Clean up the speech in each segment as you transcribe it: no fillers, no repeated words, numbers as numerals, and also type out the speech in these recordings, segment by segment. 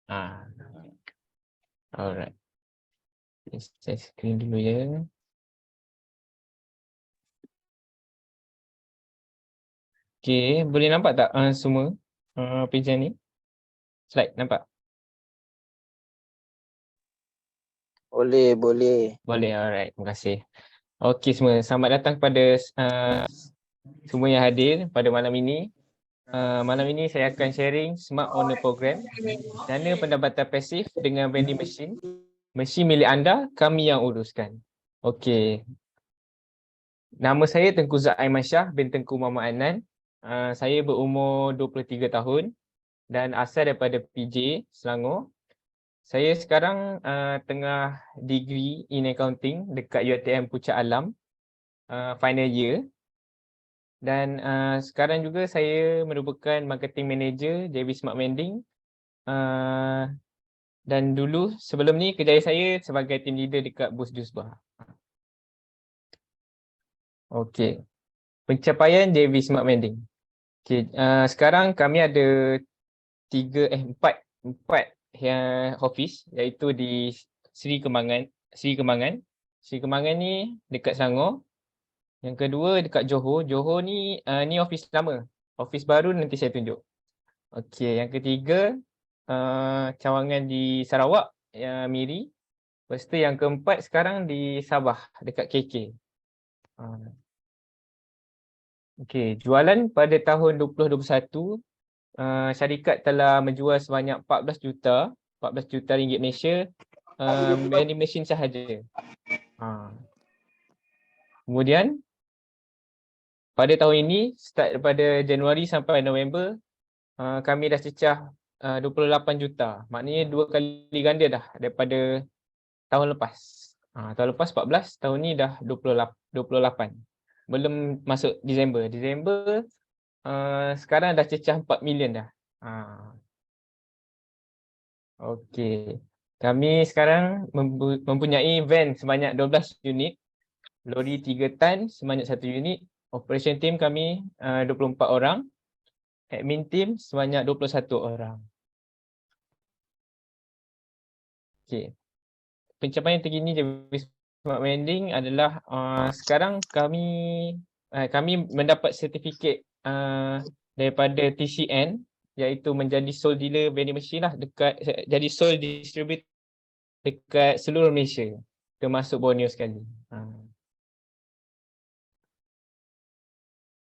Ah, alright. Share screen dulu ya. Okay, boleh nampak tak semua presentation ni? Slide nampak? Boleh, boleh. Boleh, alright. Terima kasih. Okey semua, selamat datang kepada semua yang hadir pada malam ini. Malam ini saya akan sharing Smart Owner Program, dana pendapatan pasif dengan vending machine. Mesin milik anda, kami yang uruskan. Okey. Nama saya Tengku Zak Aiman Shah bin Tengku Muhammad Adnan. Saya berumur 23 tahun dan asal daripada PJ, Selangor. Saya sekarang tengah degree in accounting dekat UiTM Pucat Alam, final year. Dan sekarang juga saya merupakan marketing manager JB Smart Vending. Dan dulu sebelum ni kerjaya saya sebagai team leader dekat Bus Dusbah. Okey. Pencapaian JB Smart Vending. Okey, sekarang kami ada empat office, iaitu di Seri Kembangan. Seri Kembangan ni dekat Selangor. Yang kedua dekat Johor. Johor ni office lama. Office baru nanti saya tunjuk. Okey, yang ketiga cawangan di Sarawak, Miri. Lepas tu yang keempat sekarang di Sabah dekat KK. Okey, jualan pada tahun 2021, syarikat telah menjual sebanyak 14 juta ringgit Malaysia vending machine sahaja. Kemudian pada tahun ini, start daripada Januari sampai November, kami dah cecah 28 juta. Maknanya 2 kali ganda dah daripada tahun lepas. Tahun lepas 14, tahun ni dah 28. Belum masuk Disember. Disember sekarang dah cecah 4 million dah. Okey. Kami sekarang mempunyai van sebanyak 12 unit, lori 3 tan sebanyak 1 unit, operation team kami 24 orang, admin team sebanyak 21 orang. Okey. Pencapaian terkini JB Smart Vending adalah sekarang kami mendapat sertifikat daripada TCN, iaitu menjadi sole dealer vending machine lah, jadi sole distributor dekat seluruh Malaysia, termasuk Borneo sekali.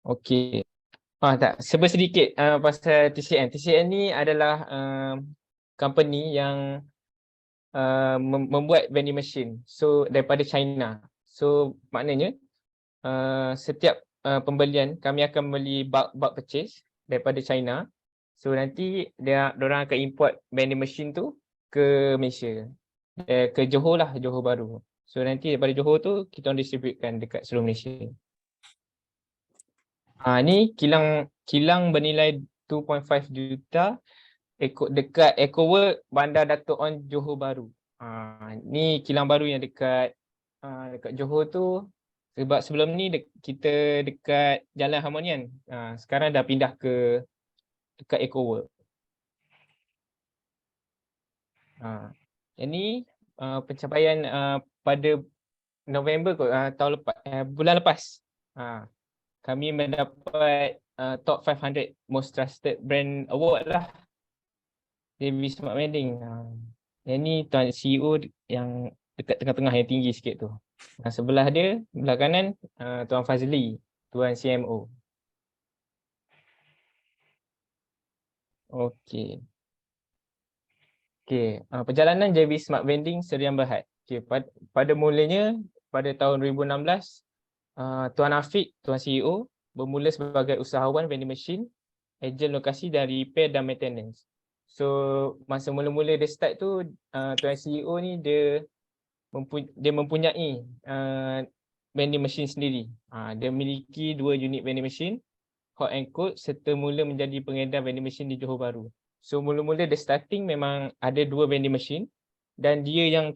Okey. Tak, sedikit pasal TCN. TCN ni adalah company yang membuat vending machine. So daripada China. So maknanya setiap pembelian kami akan beli bulk purchase daripada China. So nanti diorang akan import vending machine tu ke Malaysia. Ke Johor lah, Johor Bahru. So nanti daripada Johor tu kita orang distributekan dekat seluruh Malaysia. Ni kilang bernilai 2.5 juta dekat EcoWorld Bandar Dato' On Johor Bahru. Ni kilang baru yang dekat Johor tu. Sebab sebelum ni kita dekat Jalan Harmonian. Sekarang dah pindah dekat EcoWorld. Ini pencapaian pada November tahun lepas, bulan lepas. Kami mendapat Top 500 Most Trusted Brand Award lah. JB Smart Vending. Yang ni tuan CEO yang dekat tengah-tengah yang tinggi sikit tu. Sebelah dia, belah kanan Tuan Fazli, Tuan CMO. Okey. Perjalanan JB Smart Vending Serian Berhad. Pada mulanya pada tahun 2016, Tuan Afiq, Tuan CEO, bermula sebagai usahawan vending machine, ejen lokasi dan repair dan maintenance. So masa mula-mula dia start tu, Tuan CEO ni dia mempunyai vending machine sendiri. Dia memiliki 2 unit vending machine, hot and cold, serta mula menjadi pengedar vending machine di Johor Bahru. So mula-mula dia starting memang ada 2 vending machine dan dia yang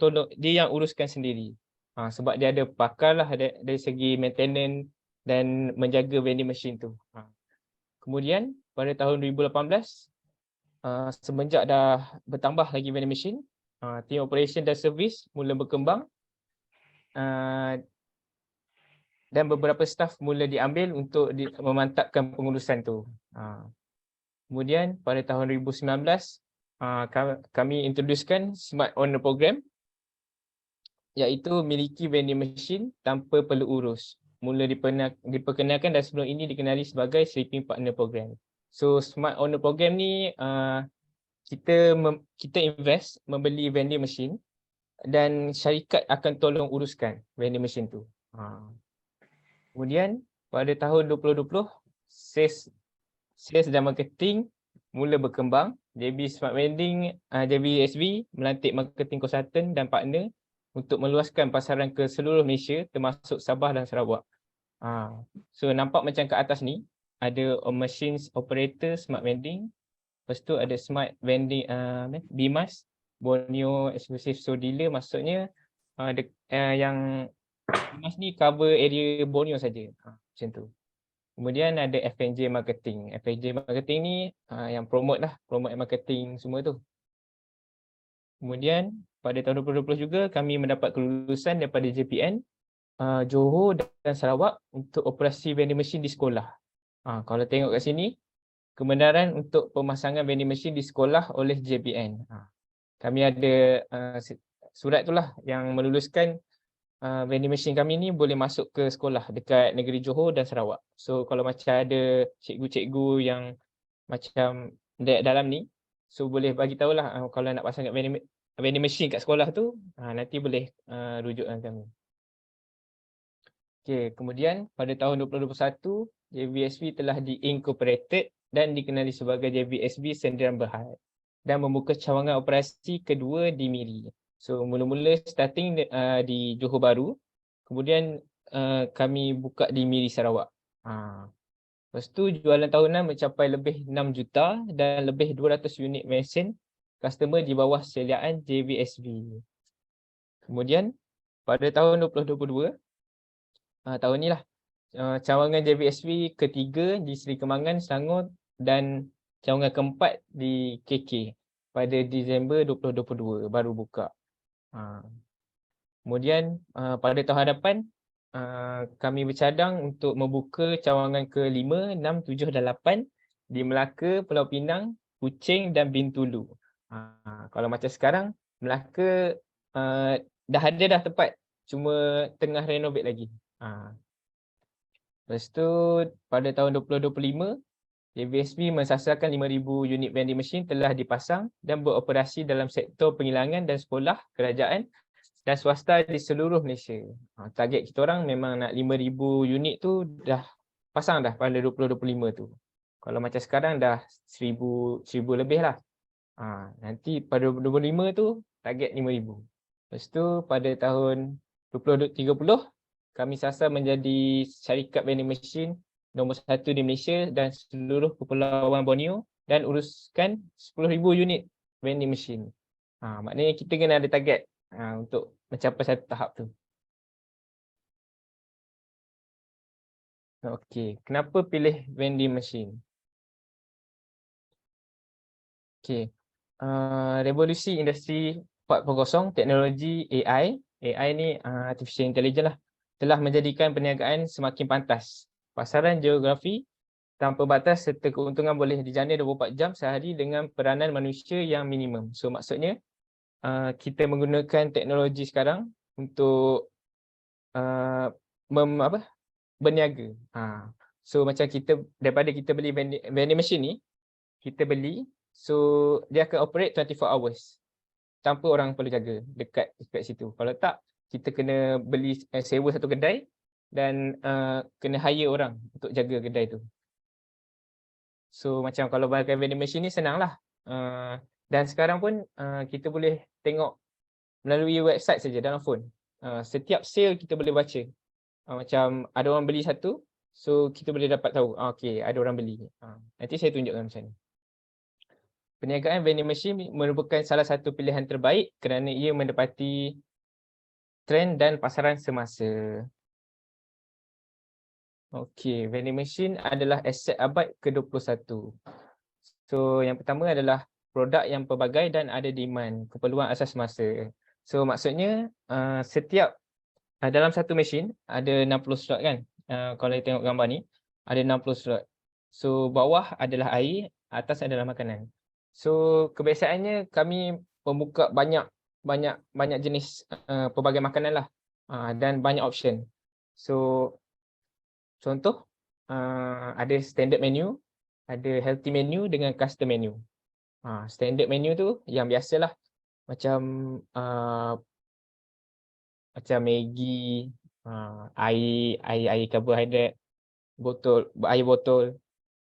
uruskan sendiri. Sebab dia ada pakar lah dari segi maintenance dan menjaga vending machine tu. Kemudian pada tahun 2018 semenjak dah bertambah lagi vending machine, team operation dan service mula berkembang, dan beberapa staff mula diambil untuk memantapkan pengurusan tu. Kemudian pada tahun 2019, kami introducekan Smart Owner Program, iaitu miliki vending machine tanpa perlu urus. Mula diperkenalkan dan sebelum ini dikenali sebagai Sleeping Partner Program. So Smart Owner Program ni kita invest membeli vending machine dan syarikat akan tolong uruskan vending machine tu. Kemudian pada tahun 2020, sales dan marketing mula berkembang. JB Smart Vending, JBSV melantik marketing consultant dan partner untuk meluaskan pasaran ke seluruh Malaysia termasuk Sabah dan Sarawak. So nampak macam kat atas ni ada machines operator Smart Vending. Lepas tu ada Smart Vending BMAS, Borneo Exclusive Store Dealer, maksudnya yang BMAS ni cover area Borneo saja. Macam tu. Kemudian ada FNJ Marketing. FNJ Marketing ni yang promote marketing semua tu. Kemudian pada tahun 2020 juga kami mendapat kelulusan daripada JPN Johor dan Sarawak untuk operasi vending machine di sekolah. Kalau tengok kat sini, kebenaran untuk pemasangan vending machine di sekolah oleh JPN. Kami ada surat itulah yang meluluskan vending machine kami ni boleh masuk ke sekolah dekat negeri Johor dan Sarawak. So kalau macam ada cikgu-cikgu yang macam dalam ni, so boleh bagi tahulah kalau nak pasang kat vending machine kat sekolah tu, nanti boleh rujuk dengan kami. Okey, kemudian pada tahun 2021, JBSV telah di-incorporated dan dikenali sebagai JBSV Sdn Bhd dan membuka cawangan operasi kedua di Miri. So mula-mula starting di Johor Bahru, kemudian kami buka di Miri Sarawak. Lepas tu jualan tahunan mencapai lebih 6 juta dan lebih 200 unit mesin customer di bawah seliaan JBSV. Kemudian pada tahun 2022, tahun ni lah, cawangan JBSV ketiga di Seri Kembangan, Selangor dan cawangan keempat di KK pada Disember 2022 baru buka. Kemudian pada tahun hadapan kami bercadang untuk membuka cawangan ke-5, 6, 7 dan 8 di Melaka, Pulau Pinang, Kuching dan Bintulu. Kalau macam sekarang, Melaka dah ada dah tempat, cuma tengah renovate lagi. Lepas tu pada tahun 2025, JBSV mensasarkan 5,000 unit vending machine telah dipasang dan beroperasi dalam sektor penghilangan dan sekolah, kerajaan dan swasta di seluruh Malaysia. Target kita orang memang nak 5,000 unit tu dah pasang dah pada 2025 tu. Kalau macam sekarang dah 1,000 lebih lah. Nanti pada 2025 tu target 5,000. Lepas tu pada tahun 2030 kami sasar menjadi syarikat vending machine nombor 1 di Malaysia dan seluruh kepulauan Borneo dan uruskan 10,000 unit vending machine. Maknanya kita kena ada target untuk mencapai satu tahap tu. Okey, kenapa pilih vending machine? Okey, revolusi industri 4.0, teknologi AI. AI ni artificial intelligence lah, telah menjadikan perniagaan semakin pantas. Pasaran geografi tanpa batas serta keuntungan boleh dijana 24 jam sehari dengan peranan manusia yang minimum. So maksudnya kita menggunakan teknologi sekarang untuk berniaga. So macam daripada kita beli vending machine ni, kita beli, so dia akan operate 24 hours tanpa orang perlu jaga dekat situ. Kalau tak, kita kena beli sewa satu kedai dan kena hire orang untuk jaga kedai tu. So macam kalau pakai vending machine ni senang lah. Dan sekarang pun kita boleh tengok melalui website saja dalam phone. Setiap sale kita boleh baca. Macam ada orang beli satu, so kita boleh dapat tahu, okey, ada orang beli. Nanti saya tunjukkan macam ni. Perniagaan vending machine merupakan salah satu pilihan terbaik kerana ia mendapati trend dan pasaran semasa. Okey, vending machine adalah aset abad ke-21. So yang pertama adalah produk yang pelbagai dan ada demand, keperluan asas masa. So maksudnya setiap dalam satu mesin ada 60 slot kan. Kalau tengok gambar ni ada 60 slot. So bawah adalah air, atas adalah makanan. So kebiasaannya kami membuka banyak jenis pelbagai makanan lah, dan banyak option. So contoh ada standard menu, ada healthy menu dengan custom menu. Standard menu tu yang biasalah, macam Maggi, air karbohidrat, air botol,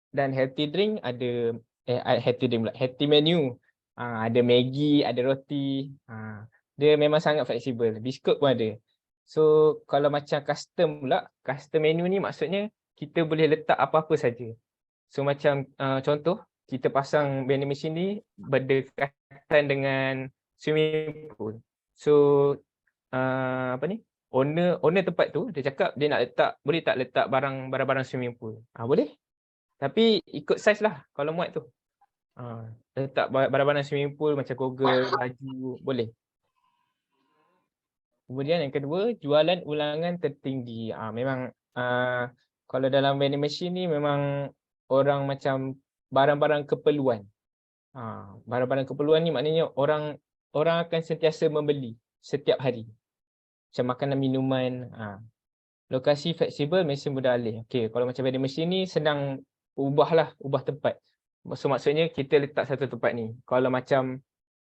dan healthy drink ada healthy menu. Ada Maggi, ada roti. Dia memang sangat fleksibel. Biskut pun ada. So kalau macam custom pula, custom menu ni maksudnya kita boleh letak apa-apa saja. So macam contoh, kita pasang vending machine ni berdekatan dengan swimming pool. So owner tempat tu dia cakap dia nak letak, boleh tak letak barang-barang swimming pool? Boleh. Tapi ikut saiz lah kalau muat tu. Letak barang-barang swimming pool macam goggle, baju, boleh. Kemudian yang kedua, jualan ulangan tertinggi. Memang kalau dalam vending machine ni memang orang macam barang-barang keperluan. Barang-barang keperluan ni maknanya orang akan sentiasa membeli setiap hari. Macam makanan, minuman. Lokasi fleksibel, mesin mudah alih. Okey, kalau macam vending machine ni senang ubah tempat. So maksudnya kita letak satu tempat ni. Kalau macam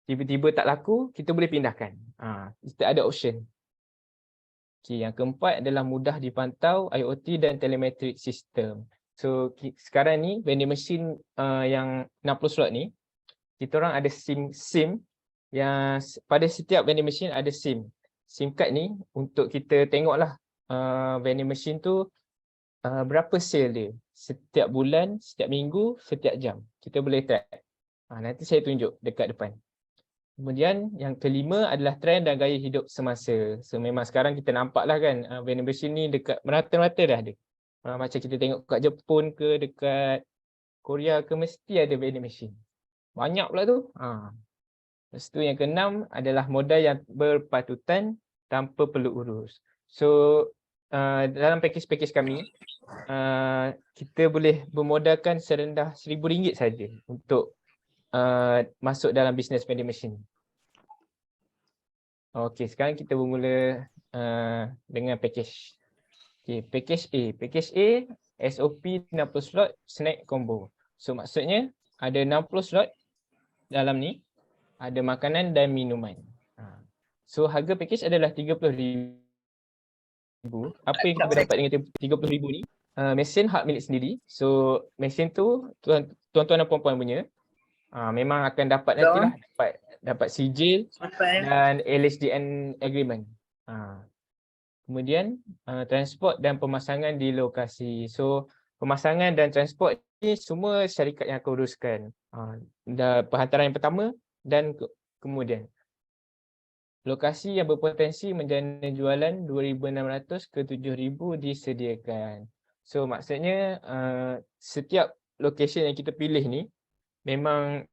tiba-tiba tak laku, kita boleh pindahkan. Kita ada option. Okey, yang keempat adalah mudah dipantau, IoT dan telemetric system. So sekarang ni vending machine yang 60 slot ni, kita orang ada SIM yang pada setiap vending machine ada SIM. SIM card ni untuk kita tengoklah vending machine tu berapa sale dia setiap bulan, setiap minggu, setiap jam. Kita boleh track. Nanti saya tunjuk dekat depan. Kemudian yang kelima adalah trend dan gaya hidup semasa. So memang sekarang kita nampaklah kan vending machine ni dekat merata-rata dah ada. Macam kita tengok kat Jepun ke, dekat Korea ke, mesti ada vending machine. Banyak pula tu. Lepas tu yang keenam adalah modal yang berpatutan tanpa perlu urus. So dalam package kami, kita boleh bermodalkan serendah RM1,000 saja untuk masuk dalam bisnes vending machine. Okey, sekarang kita bermula dengan package. Okey, package A. Package A, SOP 60 slot snack combo. So maksudnya ada 60 slot dalam ni, ada makanan dan minuman. So harga package adalah RM30,000. Apa yang kita boleh dapat dengan RM30,000 ni? Mesin hak milik sendiri. So mesin tu tuan-tuan dan puan-puan punya. Memang akan dapat nantilah dapat sijil dan LHDN agreement. Kemudian transport dan pemasangan di lokasi. So pemasangan dan transport ni semua syarikat yang akan uruskan. Perhantaran yang pertama dan kemudian lokasi yang berpotensi menjana jualan 2,600 ke 7,000 disediakan. So maksudnya setiap location yang kita pilih ni memang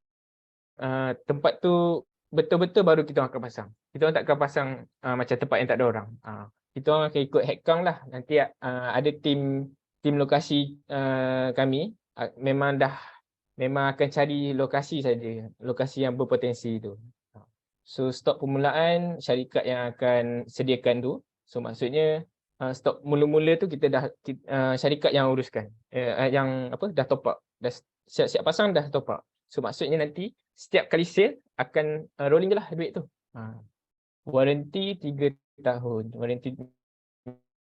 tempat tu betul-betul baru kita akan pasang. Kita orang tak akan pasang macam tempat yang tak ada orang. Kita orang akan ikut headcount lah. Nanti ada tim lokasi kami memang akan cari lokasi saja, lokasi yang berpotensi tu. So stok permulaan syarikat yang akan sediakan tu. So maksudnya stok mula-mula tu syarikat yang uruskan. Yang dah top up, dah siap-siap pasang, dah top up. So maksudnya nanti setiap kali sale akan rolling je lah duit tu. Warranty 3 tahun. Warranty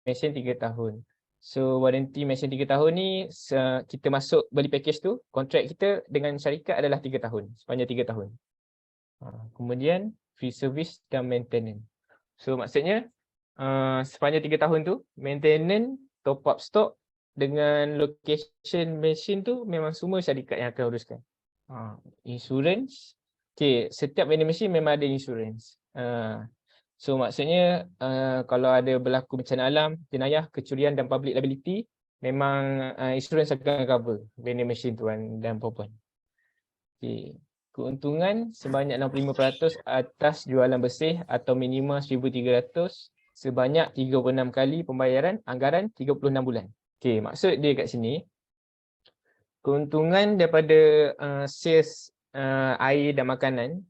mesin 3 tahun. So warranty mesin 3 tahun ni kita masuk beli package tu, kontrak kita dengan syarikat adalah 3 tahun, sepanjang 3 tahun. Kemudian free service dan maintenance. So maksudnya sepanjang 3 tahun tu maintenance, top up stock dengan location mesin tu memang semua syarikat yang akan uruskan. Insurance. Okay, setiap vending machine memang ada insurance. So maksudnya kalau ada berlaku bencana alam, jenayah, kecurian dan public liability, memang insurance akan cover vending machine tuan dan puan-puan. Okay. keuntungan sebanyak 65% atas jualan bersih atau minima 1,300 sebanyak 36 kali pembayaran anggaran 36 bulan. Okey, maksud dia kat sini, keuntungan daripada sales air dan makanan,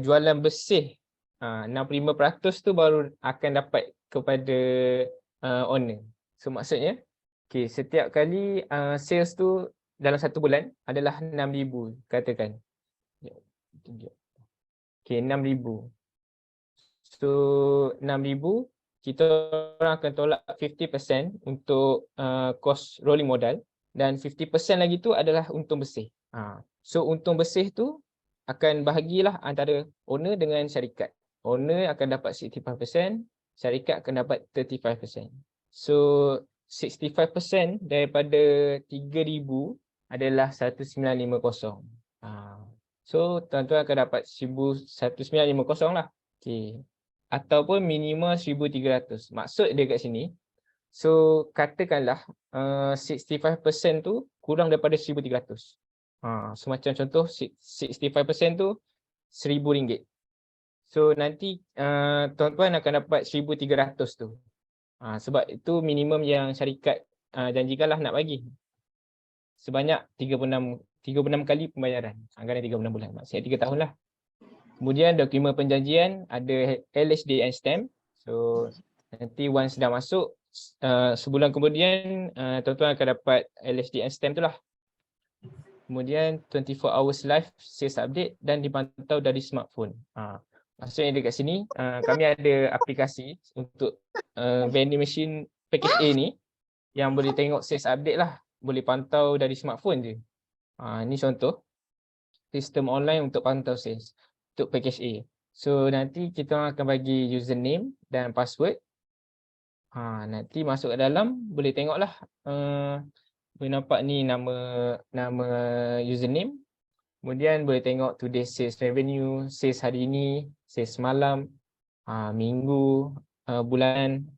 jualan bersih 65% tu baru akan dapat kepada owner. So maksudnya, okey, setiap kali sales tu dalam 1 bulan adalah 6,000 katakan. Okey, 6,000. So 6,000 kita orang akan tolak 50% untuk kos rolling modal dan 50% lagi tu adalah untung bersih. So untung bersih tu akan bahagilah antara owner dengan syarikat. Owner akan dapat 65%, syarikat akan dapat 35%. So 65% daripada 3,000 adalah 1,950. So tuan-tuan akan dapat 1,950 lah. Okey. Ataupun minima 1,300. Maksud dia kat sini, so katakanlah 65% tu kurang daripada 1,300. So macam contoh 65% tu RM1,000. So nanti tuan-tuan akan dapat 1,300 tu. Sebab itu minimum yang syarikat janjikanlah nak bagi. Sebanyak 36 kali pembayaran anggaran 36 bulan. Maksudnya 3 tahun lah. Kemudian dokumen perjanjian ada LHD and stamp. So nanti once dah masuk sebulan kemudian tuan-tuan akan dapat LHD and stamp tu lah. Kemudian 24 hours live sales update dan dipantau dari smartphone. Maksudnya dekat sini kami ada aplikasi untuk vending machine package A ni yang boleh tengok sales update lah. Boleh pantau dari smartphone je. Ni contoh sistem online untuk pantau sales untuk package A. So nanti kita akan bagi username dan password. Nanti masuk ke dalam boleh tengoklah. Boleh nampak ni nama username. Kemudian boleh tengok today sales revenue, sales hari ini, sales malam, minggu, bulan.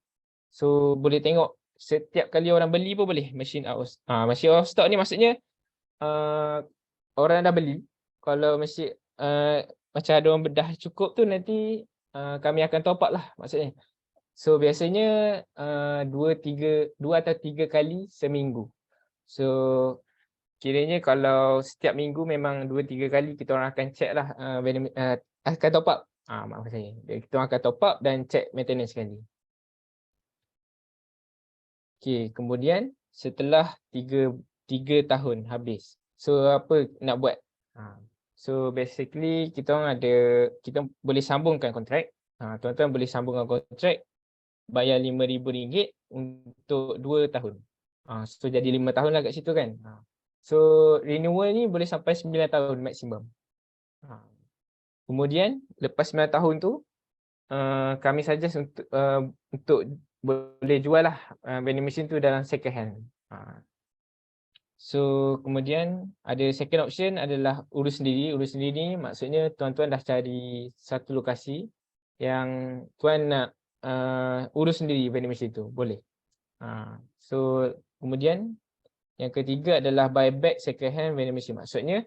So boleh tengok setiap kali orang beli pun boleh machine out of stock ni maksudnya orang dah beli. Kalau masih macam ada orang dah cukup tu nanti kami akan top up lah maksudnya. So biasanya 2 atau 3 kali seminggu. So kiranya kalau setiap minggu memang 2-3 kali kita orang akan check lah akan top up. Maaf saya. Kita orang akan top up dan check maintenance sekali. Okey, kemudian setelah 3 tahun habis. So apa nak buat? So basically kita boleh sambungkan kontrak. Tuan-tuan boleh sambungkan kontrak bayar RM5,000 untuk 2 tahun. So jadi 5 tahun lah kat situ kan. So renewal ni boleh sampai 9 tahun maksimum. Kemudian lepas 9 tahun tu kami suggest untuk boleh jual lah vending machine tu dalam second hand. So kemudian ada second option adalah urus sendiri. Urus sendiri ni maksudnya tuan-tuan dah cari satu lokasi yang tuan nak urus sendiri vending machine tu, boleh. So kemudian yang ketiga adalah buyback second hand vending machine. Maksudnya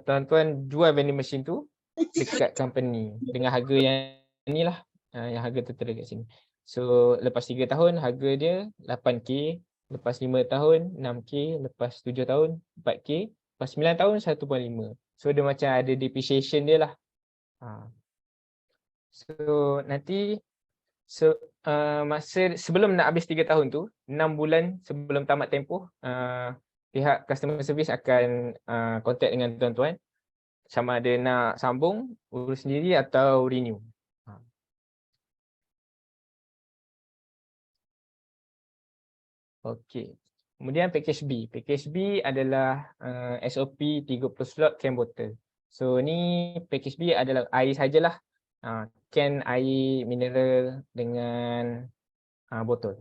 tuan-tuan jual vending machine tu dekat company dengan harga yang ni lah, yang harga tertera kat sini. So lepas 3 tahun harga dia 8K, lepas 5 tahun 6K, lepas 7 tahun 4K, lepas 9 tahun 1.5. So dia macam ada depreciation dia lah. So nanti masa sebelum nak habis 3 tahun tu, 6 bulan sebelum tamat tempoh, pihak customer service akan contact dengan tuan-tuan sama ada nak sambung, urus sendiri atau renew. Okey. Kemudian package B. Package B adalah SOP 30 slot can bottle. So ni package B adalah air sajalah. Can air mineral dengan botol.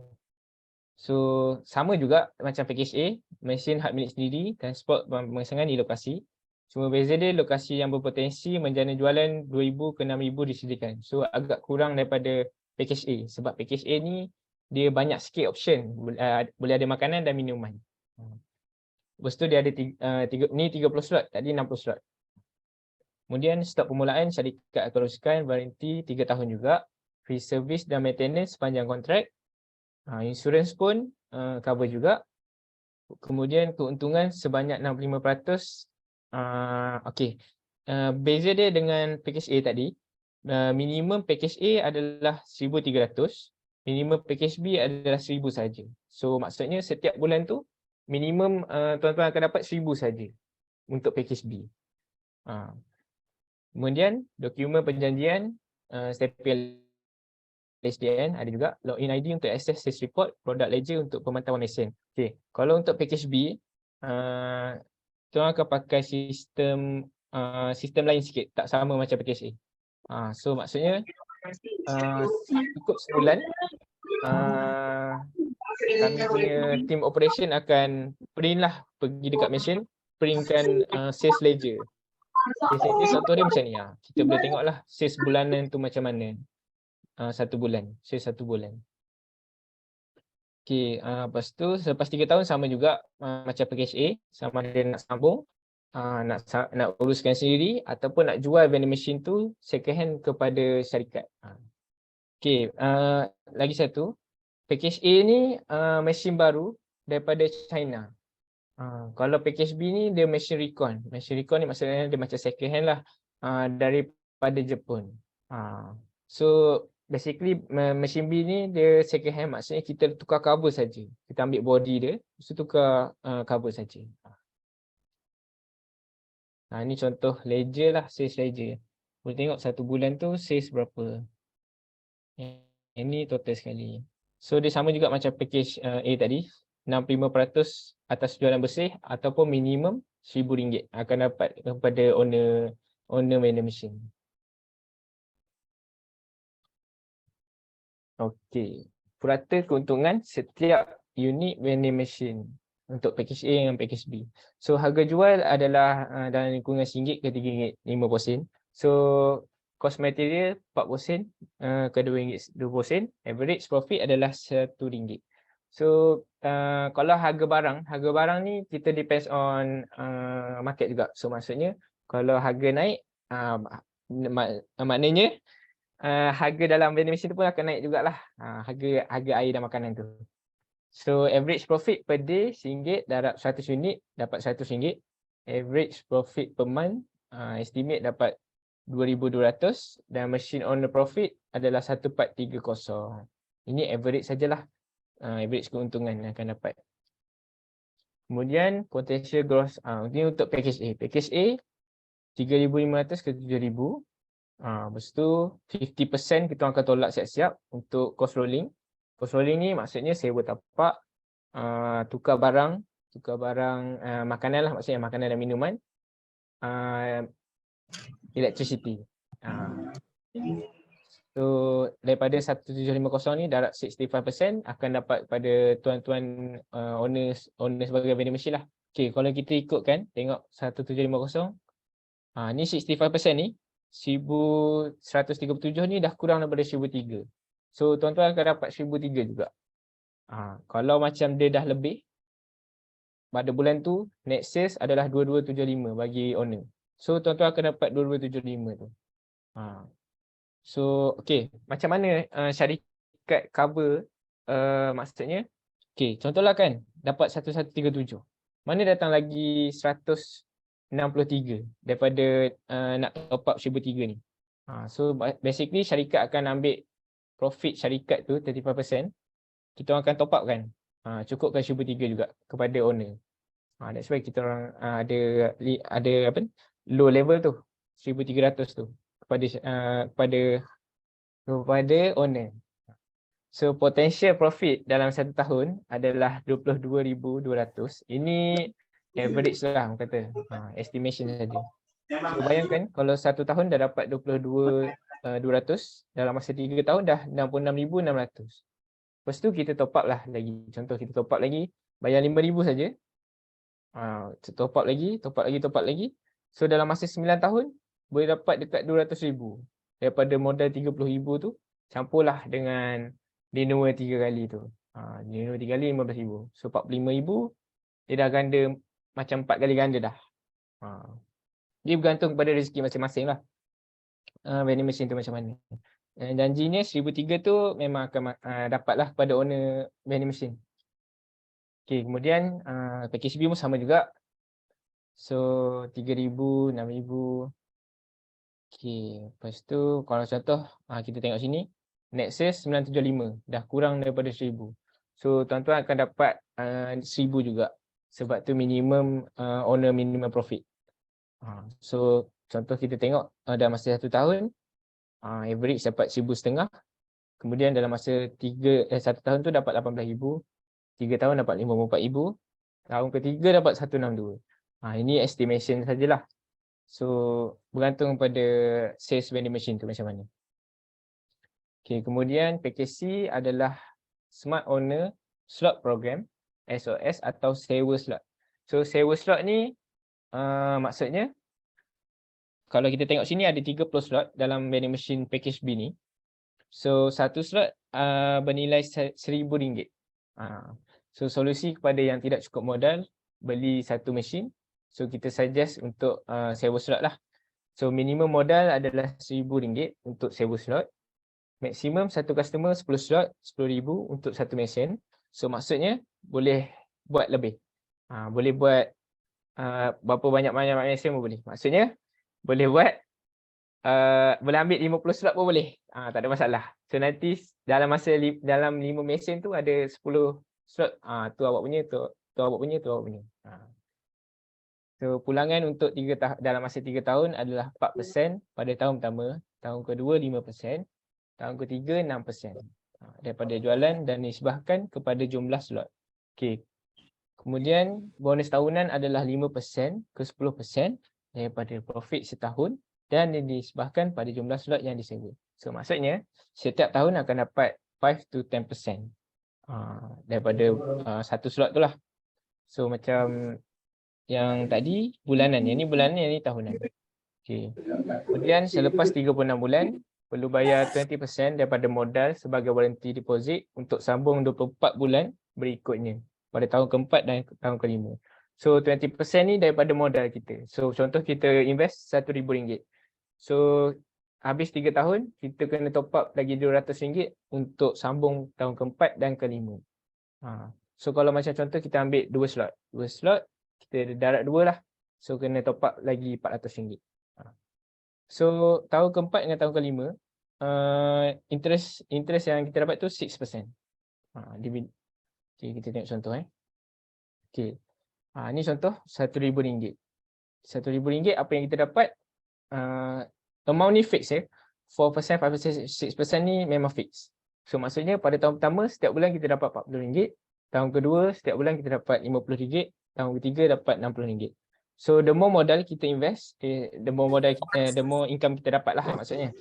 So sama juga macam package A, mesin hak milik sendiri, transport pemasangan di lokasi. Cuma beza dia lokasi yang berpotensi menjana jualan 2,000 ke 6,000 disediakan. So agak kurang daripada package A sebab package A ni dia banyak sikit option, boleh ada makanan dan minuman. Lepas tu dia ada ni 30 slot, tadi 60 slot. Kemudian stok permulaan syarikat akan uruskan, waranti 3 tahun juga, free service dan maintenance sepanjang kontrak. Insurans pun cover juga. Kemudian keuntungan sebanyak 65%. Okey. Beza dia dengan package A tadi. Minimum package A adalah 1,300, minimum package B adalah 1,000 saja. So maksudnya setiap bulan tu minimum tuan-tuan akan dapat 1,000 saja untuk package B. Kemudian dokumen perjanjian stempel SDN ada juga, login ID untuk access sales report, product ledger untuk pemantauan mesin. Okey, kalau untuk package B, tuan akan pakai sistem lain sikit, tak sama macam package A. So maksudnya cukup sebulan kami punya team operation akan print lah, pergi dekat mesin, printkan sales ledger. Sales ledger contoh dia macam ni. Kita boleh tengoklah sales bulanan tu macam mana. Satu bulan, sales 1 bulan. Okey, lepas tu selepas 3 tahun sama juga macam package A, sama ada nak sambung, nak uruskan sendiri ataupun nak jual vending machine tu second hand kepada syarikat. Okey, lagi satu, package A ni mesin baru daripada China. Kalau package B ni dia mesin recon. Mesin recon ni maksudnya dia macam second hand lah, daripada Jepun. So basically mesin B ni dia second hand, maksudnya kita tukar cover saja. Kita ambil body dia, lepas tu tukar cover saja. Ini contoh ledger lah, sales ledger. Boleh tengok satu bulan tu sales berapa. Ini total sekali. So dia sama juga macam package A tadi, 65% atas jualan bersih ataupun minimum RM1,000 akan dapat kepada owner vending machine. Okey, purata keuntungan setiap unit vending machine untuk package A dengan package B. So harga jual adalah dalam lingkungan RM1 ke RM3.5%. So cost material 4% ke RM2.20. Average profit adalah RM1. So kalau harga barang ni kita depends on market juga. So maksudnya kalau harga naik, maknanya harga dalam vending machine tu pun akan naik jugalah, harga air dan makanan tu. So average profit per day RM1, darab 100 unit dapat RM100. Average profit per month estimate dapat RM2,200 dan machine owner profit adalah RM1,430. Ini average sajalah, average keuntungan yang akan dapat. Kemudian potential gross, ini untuk package A. Package A RM3,500 ke RM7,000. Lepas tu 50% kita akan tolak siap-siap untuk cost rolling. Cost rolling ni maksudnya sewa tapak, tukar barang makanan lah, maksudnya makanan dan minuman, electricity. So daripada 1,750 ni darab 65% akan dapat pada tuan-tuan owner sebagai vending machine lah. Okay, kalau kita ikutkan tengok 1,750, ni 65% ni 1,137 ni dah kurang daripada 1,003. So tuan-tuan akan dapat 1,003 juga. Kalau macam dia dah lebih, pada bulan tu net sales adalah 2,275 bagi owner. So tuan-tuan akan dapat 2,275 tu. So okey, macam mana syarikat cover, maksudnya okey, contohlah kan dapat 1,137. Mana datang lagi 163 daripada nak top up 1,003 ni. So basically syarikat akan ambil profit syarikat tu 35%, kita orang akan top up kan, cukupkan 1,003 juga kepada owner. That's why kita orang ada apa ni, low level tu 1,300 tu kepada owner. So potential profit dalam satu tahun adalah 22,200. Ini average lah orang kata, estimation saja. So bayangkan kalau satu tahun dah dapat 22,200, dalam masa 3 tahun dah 66,600. Lepas tu kita top up lah lagi. Contoh kita top up lagi, bayar 5,000 saja. Top up lagi. So dalam masa 9 tahun boleh dapat dekat 200,000. Daripada modal 30,000 tu, campurlah dengan renewal 3 kali tu. Renewal 3 kali 15,000. So 45,000, dia dah ganda, macam 4 kali ganda dah. Dia bergantung kepada rezeki masing-masing lah. Vending machine tu macam mana. Janjinya 1,003 tu memang akan dapatlah kepada owner vending machine. Okay, kemudian package B pun sama juga. So 3,000, 6,000. Okay, lepas tu kalau contoh kita tengok sini, net sales 975, dah kurang daripada 1,000. So tuan-tuan akan dapat 1,000 juga. Sebab tu minimum owner minimum profit. So contoh kita tengok dalam masa 1 tahun, average dapat 1,500. Kemudian dalam masa 1 tahun tu dapat 18,000. 3 tahun dapat 54,000. Tahun ketiga dapat 162. Ini estimation sajalah. So bergantung pada sales vending machine tu macam mana. Okay, kemudian package C adalah Smart Owner Slot Program, SOS atau sewa slot. So sewa slot ni maksudnya kalau kita tengok sini ada 30 slot dalam vending machine package B ni. So satu slot bernilai RM1,000. So solusi kepada yang tidak cukup modal beli satu mesin, so kita suggest untuk sewa slot lah. So minimum modal adalah RM1,000 untuk sewa slot. Maksimum satu customer 10 slot, RM10,000 untuk satu mesin. So maksudnya boleh buat lebih. Boleh buat berapa banyak-banyak mesin pun boleh. Maksudnya boleh buat boleh ambil 50 slot pun boleh. Tak ada masalah. So nanti dalam 5 mesin tu ada 10 slot. Tu awak punya, tu awak punya, tu awak punya. So pulangan untuk dalam masa 3 tahun adalah 4% pada tahun pertama, tahun kedua 5%, tahun ketiga 6%. Daripada jualan dan nisbahkan kepada jumlah slot. Okey. Kemudian bonus tahunan adalah 5% ke 10% daripada profit setahun dan dinisbahkan pada jumlah slot yang disewa. So maksudnya setiap tahun akan dapat 5 to 10% daripada satu slot tu lah. So macam yang tadi bulanan, yang ni bulanan, yang ni tahunan. Okay. Kemudian selepas 36 bulan perlu bayar 20% daripada modal sebagai warranty deposit untuk sambung 24 bulan berikutnya pada tahun keempat dan tahun kelima. So 20% ni daripada modal kita. So contoh kita invest RM1,000. So habis 3 tahun kita kena top up lagi RM200 untuk sambung tahun keempat dan kelima. So kalau macam contoh kita ambil 2 slot. 2 slot kita darat 2 lah. So kena top up lagi RM400. So tahun keempat dengan tahun kelima interest yang kita dapat tu 6%. Okay, kita tengok contoh Okay. Ni contoh RM1,000. RM1,000 apa yang kita dapat, amount ni fix 4%, 5%, 6% ni memang fix. So maksudnya pada tahun pertama setiap bulan kita dapat RM40. Tahun kedua setiap bulan kita dapat RM50. Tahun ketiga dapat RM60. So the more modal kita invest, the more income kita dapat lah maksudnya.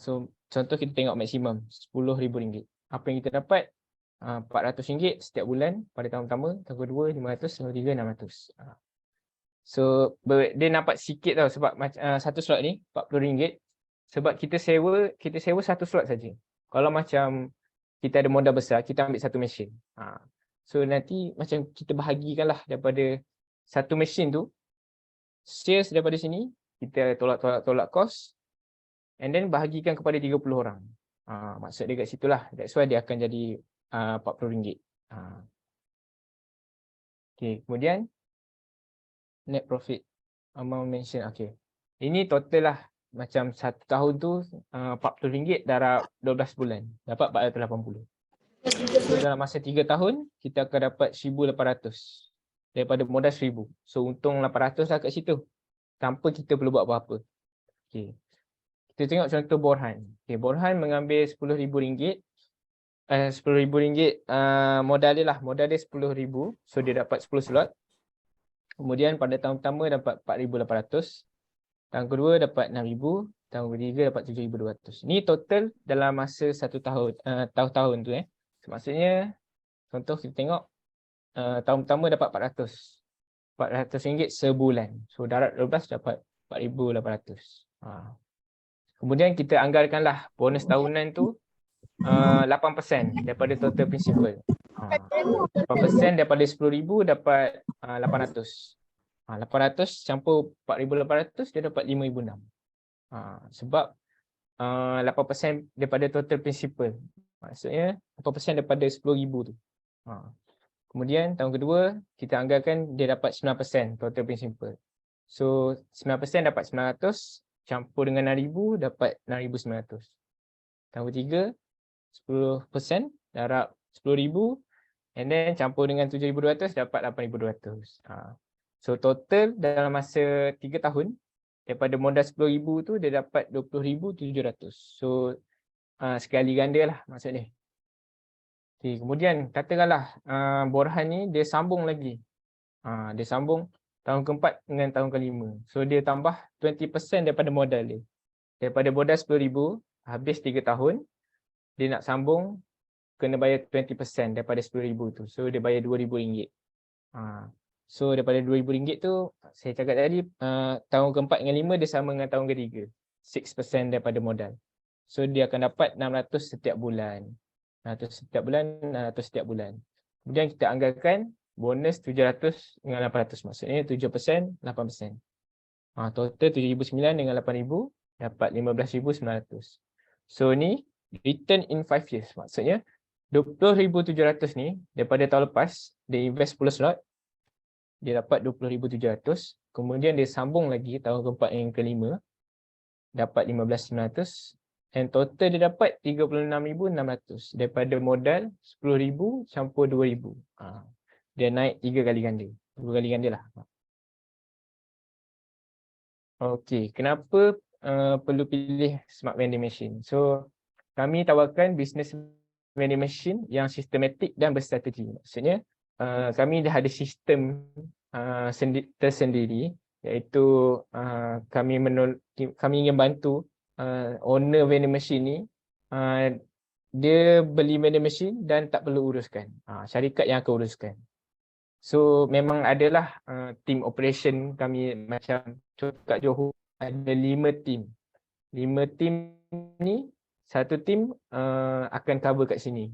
So contoh kita tengok maksimum RM10,000. Apa yang kita dapat? RM400 setiap bulan pada tahun pertama, tahun kedua RM500, tahun ketiga RM600. So dia nampak sikit tau sebab satu slot ni RM40 sebab kita sewa satu slot saja. Kalau macam kita ada modal besar, kita ambil satu mesin. So nanti macam kita bahagikanlah daripada satu mesin tu, sales daripada sini, kita tolak kos and then bahagikan kepada 30 orang. Maksud dia kat situlah. That's why dia akan jadi RM40. Okay, kemudian net profit amount mention. Okay, ini total lah. Macam satu tahun tu RM40 darab 12 bulan dapat RM480. So dalam masa 3 tahun kita akan dapat RM1,800 daripada modal RM1,000. So untung RM800 lah kat situ tanpa kita perlu buat apa-apa. Okay. Kita tengok contoh Borhan. Okay, Borhan mengambil RM10,000. RM10,000 modal dia lah. Modal dia RM10,000. So dia dapat 10 slot. Kemudian pada tahun pertama dapat RM4,800. Tahun kedua dapat RM6,000. Tahun ketiga dapat RM7,200. Ni total dalam masa 1 tahun. Tahun tu so, maksudnya contoh kita tengok tahun pertama dapat RM400. RM400 sebulan. So darat 12 dapat RM4,800. Kemudian kita anggarkanlah bonus tahunan tu 8% daripada total principal. 8% daripada RM10,000 dapat RM800. 800 campur 4,800 dia dapat 5,600. Sebab 8% daripada total principal. Maksudnya 8% daripada 10,000 tu. Kemudian tahun kedua kita anggarkan dia dapat 9% total principal. So 9% dapat 900 campur dengan 6,000 dapat 6,900. Tahun ketiga 10% darab 10,000 and then campur dengan 7,200 dapat 8,200. So total dalam masa 3 tahun daripada modal 10,000 tu dia dapat 20,700. So sekali ganda lah maksudnya. Okay, kemudian katakanlah borahan ni dia sambung lagi. Dia sambung tahun keempat dengan tahun kelima. So dia tambah 20% daripada modal dia. Daripada modal 10,000 habis 3 tahun dia nak sambung kena bayar 20% daripada 10,000 tu. So dia bayar RM2,000. So daripada RM2,000 tu saya cakap tadi tahun keempat dengan kelima dia sama dengan tahun ketiga. 6% daripada modal. So dia akan dapat 600 setiap bulan. 600 setiap bulan, 600 setiap bulan. Kemudian kita anggarkan bonus 700 dengan 800. Maksudnya 7%, 8%. Total 7,900 dengan 8,000 dapat 15,900. So ni return in 5 years. Maksudnya 20,700 ni daripada tahun lepas dia invest 10 slot dia dapat 20,700. Kemudian dia sambung lagi tahun keempat yang kelima dapat 15,900 and total dia dapat 36,600 daripada modal 10,000 campur 2,000. Dia naik 3 kali ganda. 2 kali ganda lah. Okey, kenapa perlu pilih smart vending machine? So kami tawarkan business vending machine yang sistematik dan berstrategi. Maksudnya kami dah ada sistem tersendiri iaitu kami ingin bantu owner vending machine ni dia beli vending machine dan tak perlu uruskan. Syarikat yang akan uruskan. So memang adalah team operation kami macam contoh kat Johor ada 5 team. 5 team ni satu team akan cover kat sini.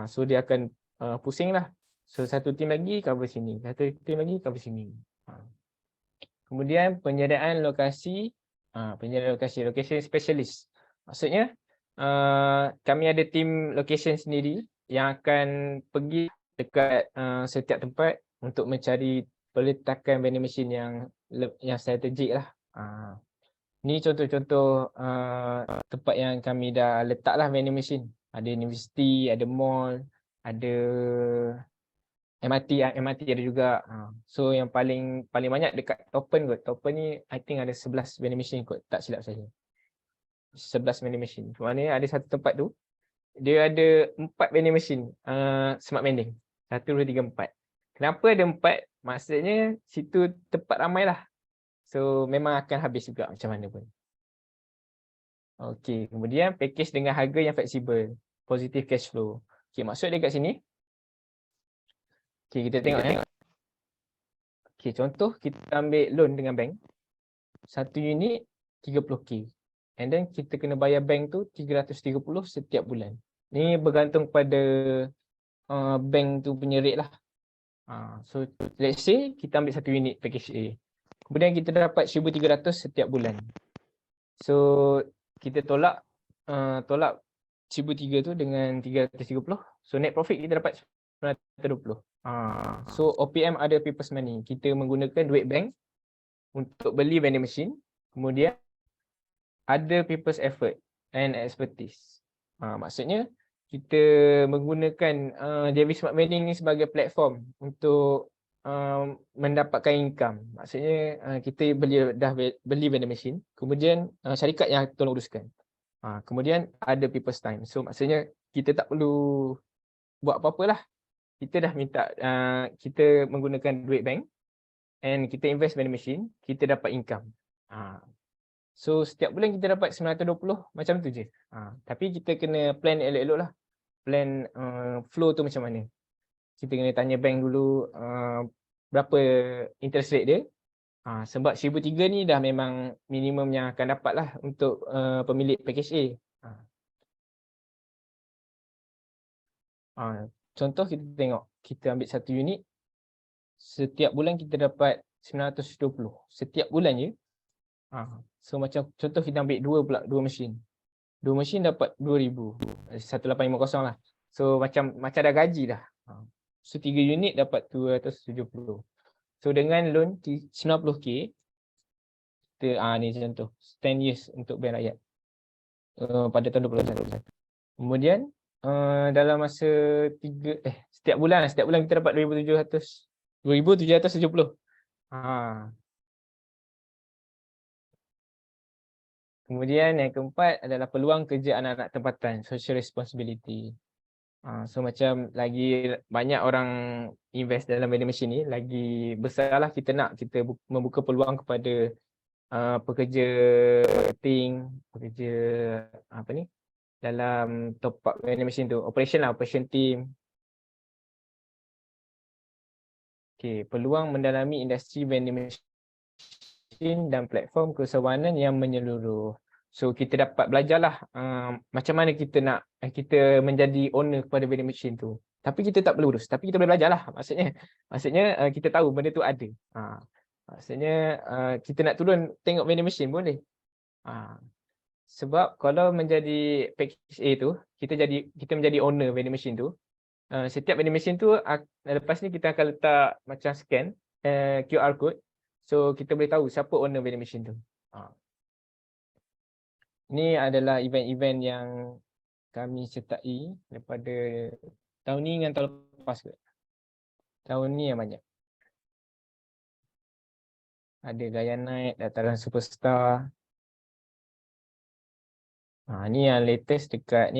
So dia akan pusing lah. So satu team lagi cover sini, satu team lagi cover sini. Kemudian penyediaan lokasi, location specialist. Maksudnya kami ada team location sendiri yang akan pergi dekat setiap tempat untuk mencari peletakan vending machine yang strategik lah. Ni contoh-contoh tempat yang kami dah letak lah vending machine. Ada universiti, ada mall, ada MRT ada juga. So yang paling banyak dekat Topen kot. Topen ni I think ada 11 vending machine kot, tak silap saya. 11 vending machine. Maknanya ada satu tempat tu dia ada 4 vending machine smart vending. 1, 2, 3, 4. Kenapa ada 4? Maksudnya situ tempat ramai lah. So memang akan habis juga macam mana pun. Okey, kemudian package dengan harga yang fleksibel, positive cash flow. Okey, maksud dia kat sini. Okey, kita tengok ya. Okey, contoh kita ambil loan dengan bank. Satu unit 30k. And then kita kena bayar bank tu 330 setiap bulan. Ni bergantung pada bank tu punya rate lah. So let's say kita ambil satu unit package A. Kemudian kita dapat 1,300 setiap bulan. So kita tolak 1,300 tu dengan 330. So net profit kita dapat 920. So OPM ada people's money. Kita menggunakan duit bank untuk beli vending machine. Kemudian ada people's effort and expertise. Maksudnya kita menggunakan JV Smart Vending ni sebagai platform untuk mendapatkan income. Maksudnya kita beli vending machine, kemudian syarikat yang tolong uruskan. Kemudian ada people's time. So maksudnya kita tak perlu buat apa-apa lah. Kita dah minta kita menggunakan duit bank and kita invest vending machine, kita dapat income. So setiap bulan kita dapat 920 macam tu je. Tapi kita kena plan elok-elok lah. Plan flow tu macam mana. Kita kena tanya bank dulu berapa interest rate dia. Sebab 1,300 ni dah memang minimum yang akan dapat lah untuk pemilik package A. Contoh kita tengok, kita ambil satu unit. Setiap bulan kita dapat 920 setiap bulan je. So macam contoh kita ambil dua mesin. Dua mesin dapat 2,000. 1850 lah. So macam dah gaji dah. So 3 unit dapat 270. So dengan loan 90k, kita ni contoh 10 years untuk Bank Rakyat pada tahun 2021. Kemudian dalam masa setiap bulan kita dapat 2,770. Kemudian yang keempat adalah peluang kerja anak-anak tempatan, social responsibility. So macam lagi banyak orang invest dalam vending machine ni, lagi besarlah kita membuka peluang kepada pekerja marketing, pekerja dalam top up vending machine tu, operation team. Peluang mendalami industri vending machine dan platform kesewanan yang menyeluruh. So kita dapat belajarlah macam mana kita menjadi owner kepada vending machine tu. Tapi kita tak perlu urus, tapi kita boleh belajarlah. Maksudnya kita tahu benda tu ada. Maksudnya kita nak turun tengok vending machine boleh. Sebab kalau menjadi package A tu, kita menjadi owner vending machine tu. Setiap vending machine tu lepas ni kita akan letak macam scan QR code. So kita boleh tahu siapa owner vending machine tu. Ini adalah event-event yang kami sertai daripada tahun ni dengan tahun lepas ke. Tahun ni yang banyak. Ada Gaya Night, Dataran Superstar. Ni yang latest dekat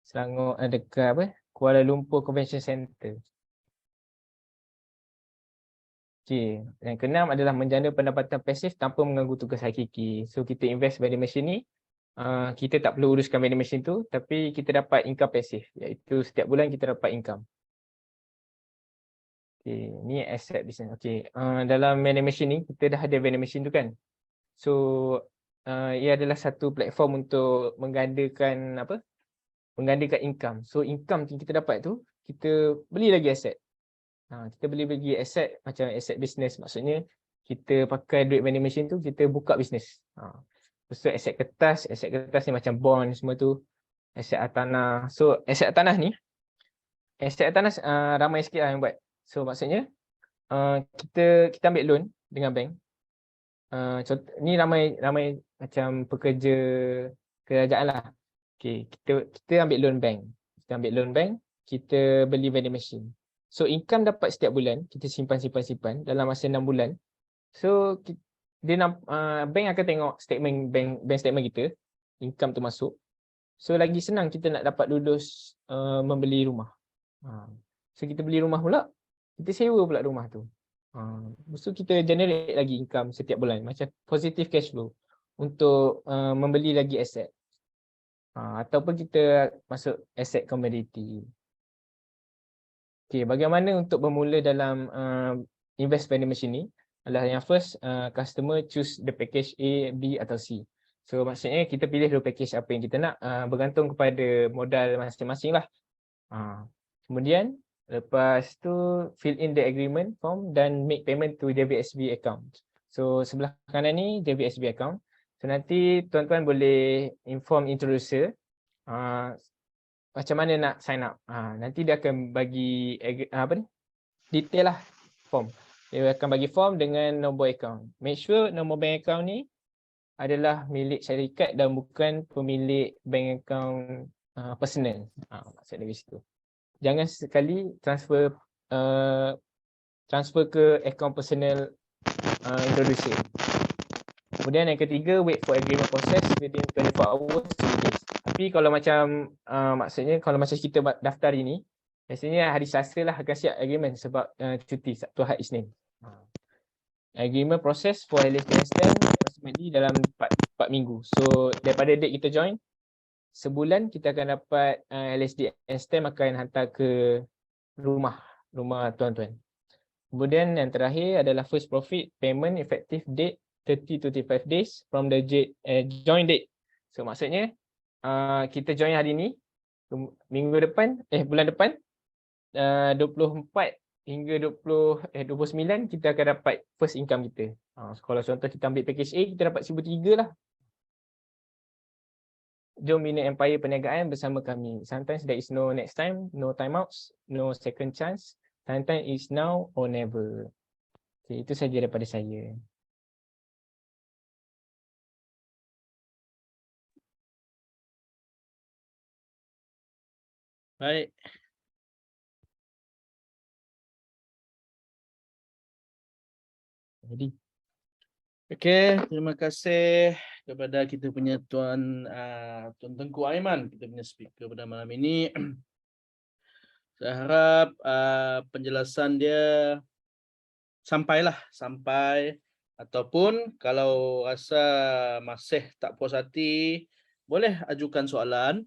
Selangor, dekat Kuala Lumpur Convention Center. Yang keenam adalah menjana pendapatan pasif tanpa mengganggu tugas hakiki. So kita invest vending machine ni, kita tak perlu uruskan vending machine tu, tapi kita dapat income pasif, iaitu setiap bulan kita dapat income. Ni asset business. Dalam vending machine ni kita dah ada vending machine tu kan. So ia adalah satu platform untuk menggandakan income. So income yang kita dapat tu, kita beli lagi aset. Kita boleh bagi aset macam aset business, maksudnya kita pakai duit vending machine tu, kita buka bisnes. So aset kertas ni macam bond semua tu, aset tanah. So aset tanah ni, ramai sikit lah yang buat. So maksudnya kita ambil loan dengan bank. Ni ramai macam pekerja kerajaan lah. Kita ambil loan bank. Kita beli vending machine. So income dapat setiap bulan, kita simpan dalam masa 6 bulan. So bank akan tengok bank statement kita, income tu masuk. So lagi senang kita nak dapat lulus membeli rumah. So kita beli rumah pula, kita sewa pula rumah tu. So kita generate lagi income setiap bulan, macam positive cash flow untuk membeli lagi aset. Ataupun kita masuk aset commodity. Bagaimana untuk bermula dalam invest vending machine ni? Adalah yang first, customer choose the package A, B atau C. So maksudnya kita pilih dua package apa yang kita nak, bergantung kepada modal masing-masing lah. Kemudian lepas tu fill in the agreement form dan make payment to JBSB account. So sebelah kanan ni JBSB account. So nanti tuan-tuan boleh inform introducer macam mana nak sign up. Nanti dia akan bagi detail lah form. Dia akan bagi form dengan nombor account. Make sure nombor bank account ni adalah milik syarikat dan bukan pemilik bank account personal. Maksud dari situ. Jangan sekali transfer ke account personal introducer. Kemudian yang ketiga, wait for agreement process within 24 hours. Tapi kalau macam maksudnya kalau macam kita daftar ini, biasanya hari Selasa lah akan siap agreement sebab cuti Sabtu Ahad Isnin. Agreement process for LSD extend approximately dalam 4 minggu. So daripada date kita join, sebulan kita akan dapat LSD extend akan hantar ke rumah tuan-tuan. Kemudian yang terakhir adalah first profit payment effective date 30 to 35 days from the join date. So maksudnya kita join hari ni, bulan depan 24 hingga 29 kita akan dapat first income kita. Kalau contoh kita ambil package A, kita dapat 1,300 lah. Jom bina empire perniagaan bersama kami. Sometimes there is no next time, no timeouts, no second chance. Sometimes is now or never. Okay, itu saja daripada saya. Baik. Jadi, Okey, terima kasih kepada kita punya Tuan Tengku Aiman, kita punya speaker pada malam ini. Saya harap penjelasan dia sampai ataupun kalau rasa masih tak puas hati, boleh ajukan soalan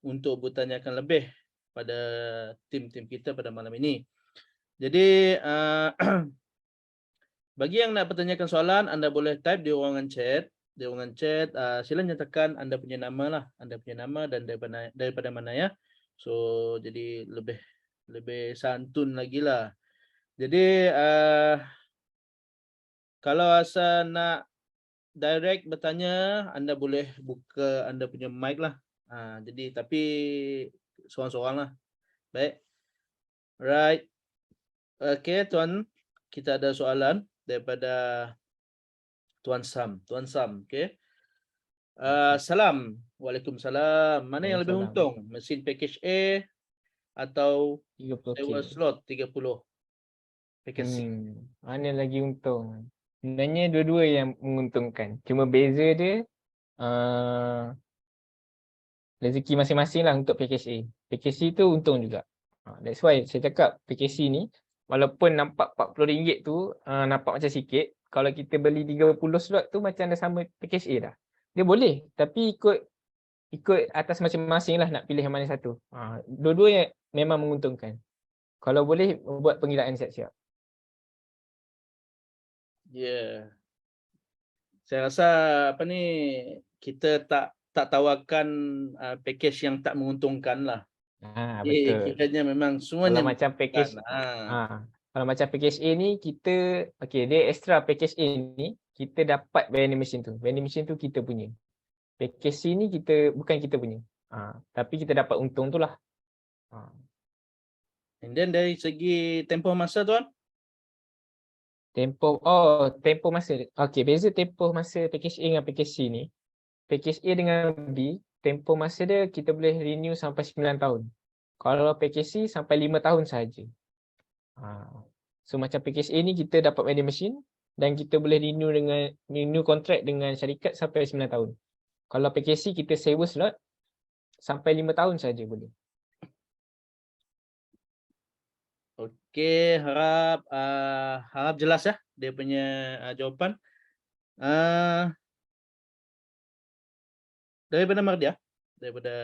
untuk bertanyakan lebih pada tim-tim kita pada malam ini. Jadi bagi yang nak bertanyakan soalan, anda boleh type di ruangan chat. Sila nyatakan anda punya nama lah, dan daripada mana ya. So jadi lebih santun lagi lah. Jadi kalau rasa nak direct bertanya, anda boleh buka anda punya mic lah. Jadi tapi seorang-seorang lah. Baik. Right. Okey, Tuan, kita ada soalan daripada Tuan Sam. Okey. Salam. Waalaikumsalam. Mana yang lebih untung? Mesin package A atau 30K. sewa slot 30 package C? Mana lagi untung? Sebenarnya dua-dua yang menguntungkan. Cuma beza dia rezeki masing-masing lah untuk package A. Package C tu untung juga. That's why saya cakap package C ni walaupun nampak RM40 tu nampak macam sikit, kalau kita beli 30 slot tu macam dah sama package A dah. Dia boleh, tapi ikut atas masing-masing lah nak pilih yang mana satu. Dua-dua yang memang menguntungkan. Kalau boleh buat pengiraan siap-siap. Ya. Saya rasa kita tak tawarkan package yang tak menguntungkan lah. Betul. Kiranya memang semuanya Kalau macam package kalau macam package A ni kita dia extra package A ni kita dapat vending machine tu. Vending machine tu kita punya. Package C ni bukan kita punya. Tapi kita dapat untung tu lah. And then dari segi tempoh masa, Tuan? Tempoh masa. Okey, beza tempoh masa package A dengan package C ni. Package A dengan B, tempoh masa dia kita boleh renew sampai 9 tahun. Kalau package C sampai 5 tahun sahaja. So macam package A ni kita dapat vending machine dan kita boleh renew kontrak dengan syarikat sampai 9 tahun. Kalau package C kita sewa slot sampai 5 tahun saja boleh. Okey, harap jelas ya dia punya jawapan. Daripada Mardia, daripada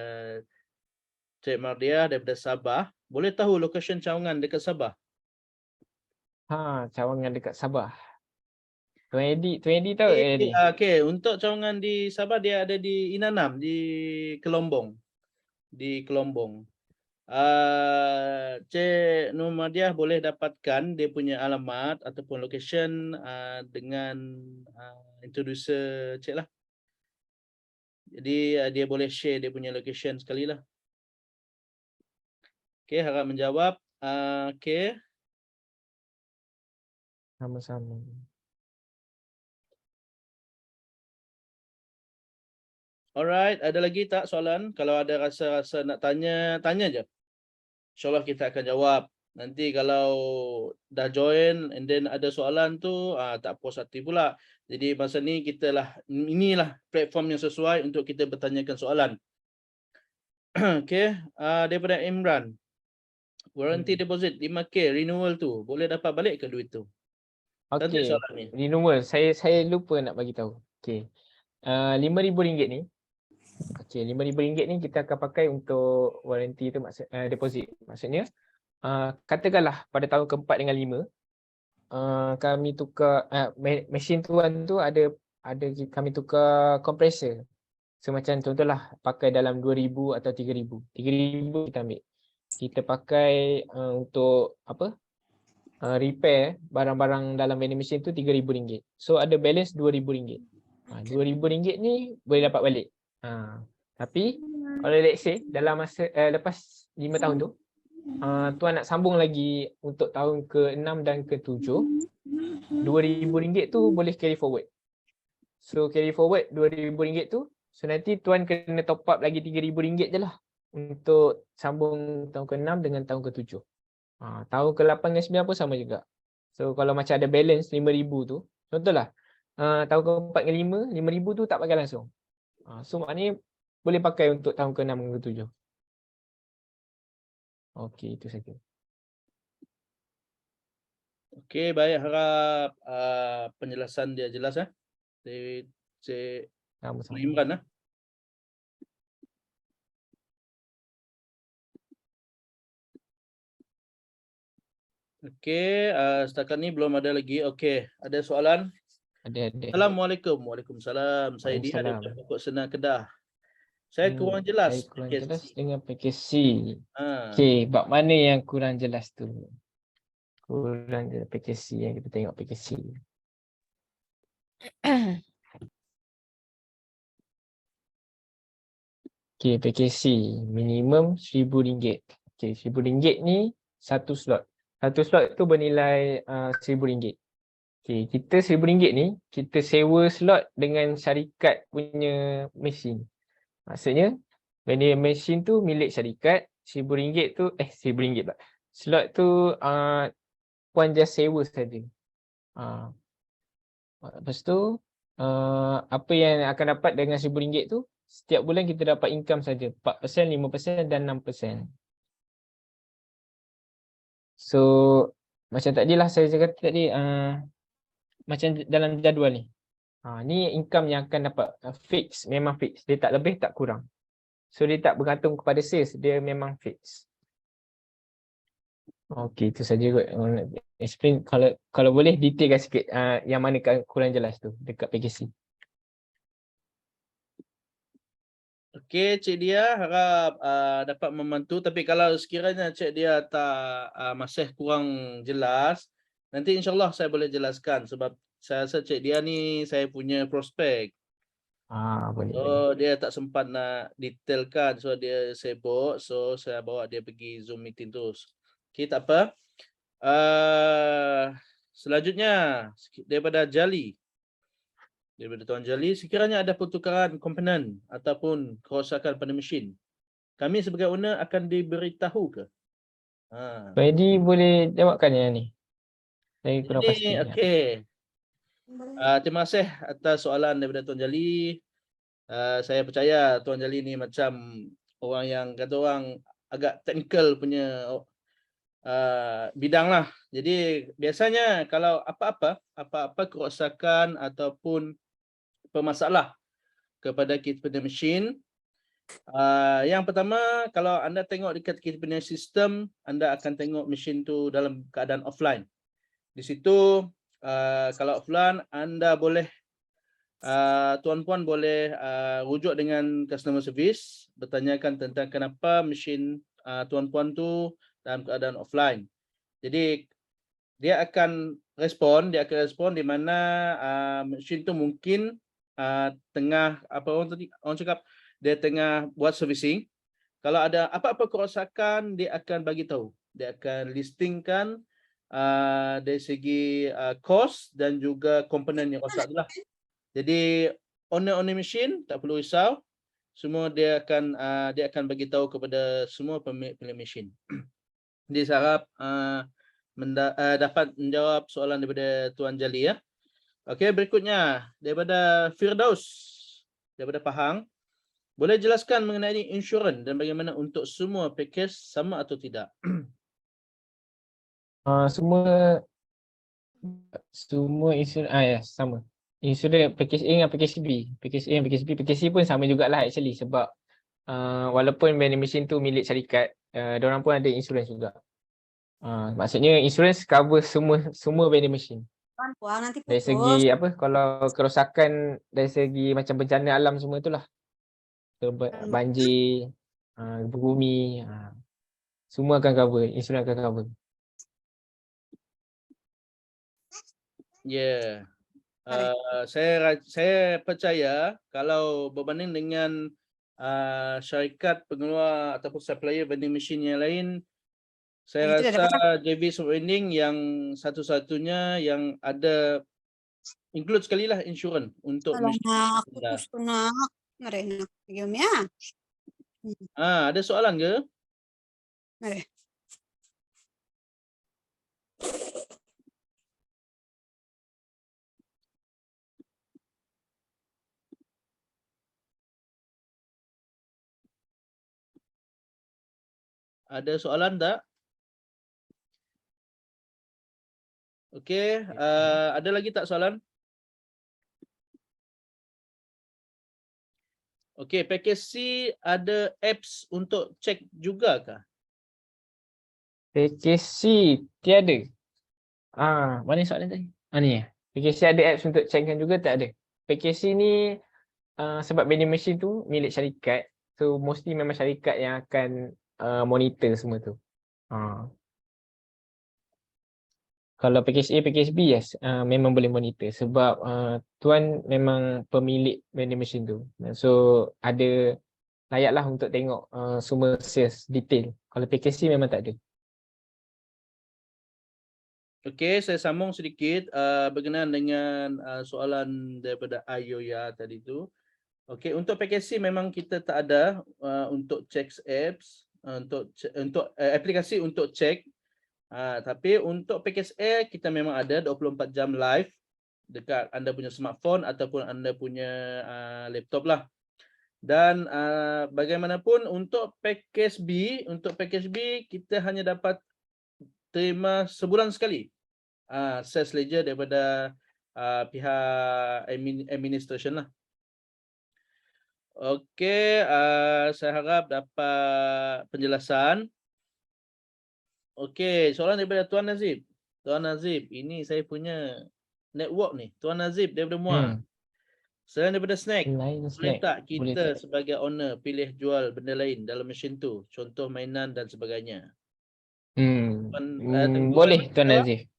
Cik Mardia daripada Sabah, boleh tahu lokasi cawangan dekat Sabah? Cawangan dekat Sabah. Tuan Edi tahu Edi? Okey, untuk cawangan di Sabah dia ada di Inanam, di Kelombong. Cik Nur Mardiah boleh dapatkan dia punya alamat ataupun location dengan introducer Cik lah. Jadi dia boleh share dia punya location sekali lah. Okey, harap menjawab. Okey. Sama-sama. Alright, ada lagi tak soalan? Kalau ada rasa nak tanya, tanya je. InsyaAllah kita akan jawab. Nanti kalau dah join and then ada soalan tu, tak puas hati pula. Jadi masa ni inilah platform yang sesuai untuk kita bertanyakan soalan. Okey, daripada Imran. Warranty deposit 5K renewal tu, boleh dapat balik ke duit tu? Okey, renewal. Saya lupa nak bagi tahu. Okey. RM5,000 ni. Okey, RM5,000 ni kita akan pakai untuk warranty tu deposit. Maksudnya katakanlah pada tahun keempat dengan 5 kami tukar mesin tuan tu ada kami tukar kompresor. So macam contohlah pakai dalam 2,000 atau 3,000. 3,000 kita ambil. kita pakai untuk apa? Repair barang-barang dalam vending machine tu RM3,000. So ada balance RM2,000. RM2,000 ni boleh dapat balik. Tapi kalau let's say dalam masa lepas 5 tahun tu, tuan nak sambung lagi untuk tahun ke-6 dan ke-7, RM2,000 tu boleh carry forward. So carry forward RM2,000 tu, so nanti tuan kena top up lagi RM3,000 je lah untuk sambung tahun ke-6 dengan tahun ke-7. Tahun ke-8 dan 9 pun sama juga. So kalau macam ada balance RM5,000 tu, contohlah tahun ke-4 dan 5, RM5,000 tu tak pakai langsung. So maknanya boleh pakai untuk tahun ke-6 dan ke-7. Okey, itu saja. Okey, baik, harap penjelasan dia jelas Cik Sama-sama. Imran Okey, setakat ni belum ada lagi. Okey, ada soalan? Ada. Assalamualaikum. Waalaikumsalam. Saya Dia Waalaikumsalam. daripada Pokok Senar Kedah. Saya kurang jelas. Saya kurang package jelas C. dengan package C. Ha. Okey, bab mana yang kurang jelas tu? Kurang jelas package C yang kita tengok package C. Okey, package C minimum RM1,000. Okey, RM1,000 ni satu slot. Satu slot tu bernilai RM1,000. Okey, kita RM1,000 ni kita sewa slot dengan syarikat punya mesin. Maksudnya vending machine tu milik syarikat, RM1,000 tu RM1,000 pula. Slot tu puan just sewa saja. Lepas tu apa yang akan dapat dengan RM1,000 tu, setiap bulan kita dapat income saja 4%, 5% dan 6%. So macam tadilah saya cakap tadi, macam dalam jadual ni. Ni income yang akan dapat fix, memang fix. Dia tak lebih tak kurang. So dia tak bergantung kepada sales, dia memang fix. Okey, itu saja kot. Explain kalau boleh detailkan sikit yang mana kurang jelas tu dekat package C. Okey, Cik Dia harap dapat membantu. Tapi kalau sekiranya Cik Dia tak masih kurang jelas, nanti insyaAllah saya boleh jelaskan. Sebab saya rasa Cik Dia ni saya punya prospek. Boleh. So dia tak sempat nak detailkan. So dia sibuk. So saya bawa dia pergi Zoom meeting tu. Okey, tak apa. Selanjutnya daripada Jali. Daripada Tuan Jali, sekiranya ada pertukaran komponen ataupun kerosakan pada mesin, kami sebagai owner akan diberitahu ke? Freddy boleh jawabkan yang ni. Saya kurang pasti. Okey. Terima kasih atas soalan daripada Tuan Jali. Saya percaya Tuan Jali ni macam orang yang kata orang agak teknikal punya bidang lah. Jadi biasanya kalau apa-apa kerosakan ataupun pemasalah kepada kita punya mesin, yang pertama, kalau anda tengok dekat kita punya sistem, anda akan tengok mesin tu dalam keadaan offline. Di situ kalau offline, anda boleh tuan-puan boleh rujuk dengan customer service, bertanyakan tentang kenapa mesin tuan-puan tu dalam keadaan offline. Jadi dia akan respon di mana mesin tu mungkin tengah orang cakap dia tengah buat servicing. Kalau ada apa-apa kerosakan, dia akan bagi tahu. Dia akan listingkan dari segi cost dan juga komponen yang rosak itulah. Jadi owner mesin tak perlu risau. Semua dia akan bagi tahu kepada semua pemilik mesin. Jadi saya harap dapat menjawab soalan daripada Tuan Jali ya. Okey, berikutnya daripada Firdaus daripada Pahang. Boleh jelaskan mengenai insurans dan bagaimana untuk semua package sama atau tidak? Semua insurans sama. Insurans package A dengan package B. Package A dan package B. Package C pun sama jugalah actually sebab walaupun vending machine tu milik syarikat, diorang pun ada insurans juga. Maksudnya insurans cover semua vending machine. Dari segi kalau kerosakan dari segi macam bencana alam semua itulah. Banjir, bumi. semua akan cover, insurans akan cover. Ya. Saya percaya kalau berbanding dengan syarikat pengeluar ataupun supplier vending machine yang lain, saya Itu dah rasa dapat JB Vending yang satu-satunya yang ada include sekali lah insurans untuk kalau machine. nak Dah. putus tu nak merenak game ya. Ada soalan ke? Mari. Ada soalan tak? Okey, ada lagi tak soalan? Okey, package C ada apps untuk cek juga kah? Package C tiada. Mana soalan tadi? Ni ya. Package C ada apps untuk checkkan juga tak ada. Package C ni sebab vending machine tu milik syarikat. So mostly memang syarikat yang akan monitor semua tu. Kalau package A, package B, yes, memang boleh monitor sebab tuan memang pemilik vending machine tu. So ada layaklah untuk tengok semua sales detail. Kalau package C memang tak ada. Okey, saya sambung sedikit berkenaan dengan soalan daripada Ayoya tadi tu. Okey, untuk package C memang kita tak ada untuk check apps, untuk aplikasi untuk check. Tapi untuk package A kita memang ada 24 jam live dekat anda punya smartphone ataupun anda punya laptop lah. Dan bagaimanapun untuk package B, kita hanya dapat terima sebulan sekali sales ledger daripada pihak administration lah. Okey, saya harap dapat penjelasan. Okey, soalan daripada Tuan Nazib. Tuan Nazib, ini saya punya network ni. Tuan Nazib daripada Muar. Soalan daripada Snack. Lain Boleh snack. tak Boleh kita tak? sebagai owner pilih jual benda lain dalam mesin tu? Contoh mainan dan sebagainya. Boleh Tuan Nazif.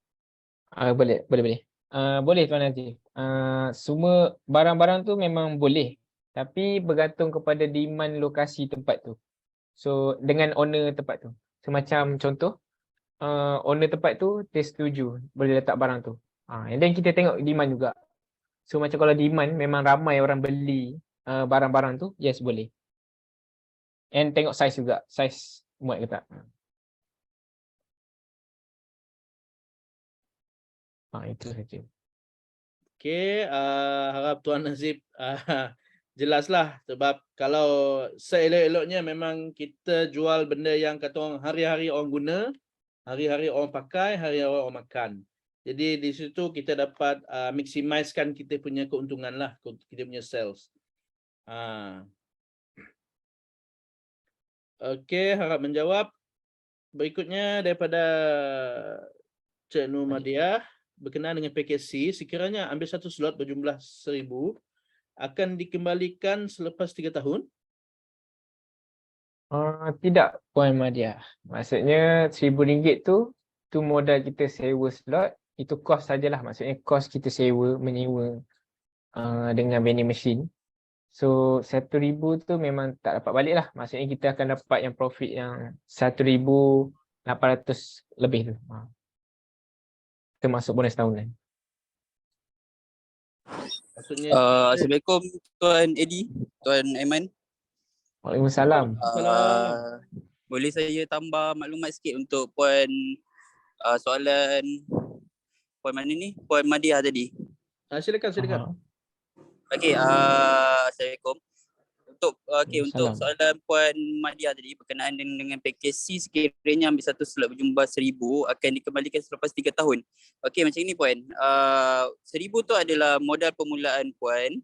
Boleh. Boleh Tuan Nazif. Semua barang-barang tu memang boleh. Tapi bergantung kepada demand lokasi tempat tu. So dengan owner tempat tu. So macam contoh, owner tempat tu dia setuju boleh letak barang tu. And then kita tengok demand juga. So macam kalau demand memang ramai orang beli barang-barang tu, yes boleh. And tengok size juga, size muat ke tak. Itu saja. Okey, harap Tuan Nazib jelaslah sebab kalau seelok-eloknya memang kita jual benda yang kata orang hari-hari orang guna, hari-hari orang pakai, hari-hari orang makan. Jadi di situ kita dapat maximizekan kita punya keuntungan lah, kita punya sales. Okey, harap menjawab. Berikutnya daripada Cik Nur Madiah berkenaan dengan package C, sekiranya ambil satu slot berjumlah 1,000 akan dikembalikan selepas 3 tahun? Tidak Puan Madiah. Maksudnya RM1,000 tu modal kita sewa slot, itu kos sajalah. Maksudnya kos kita menyewa dengan vending machine. So 1,000 tu memang tak dapat balik lah. Maksudnya kita akan dapat yang profit yang 1,800 lebih tu. Termasuk bonus tahunan. Maksudnya Assalamualaikum Tuan Eddie, Tuan Aiman. Waalaikumsalam. Boleh saya tambah maklumat sikit untuk Puan soalan Puan mana ni? Puan Madiah tadi. Silakan. Okey, Assalamualaikum. Untuk Waalaikumsalam. soalan Puan Madiah tadi berkenaan dengan package C, sekiranya ambil satu slot berjumlah 1,000 akan dikembalikan selepas 3 tahun. Okey, macam ni Puan. 1,000 tu adalah modal permulaan Puan.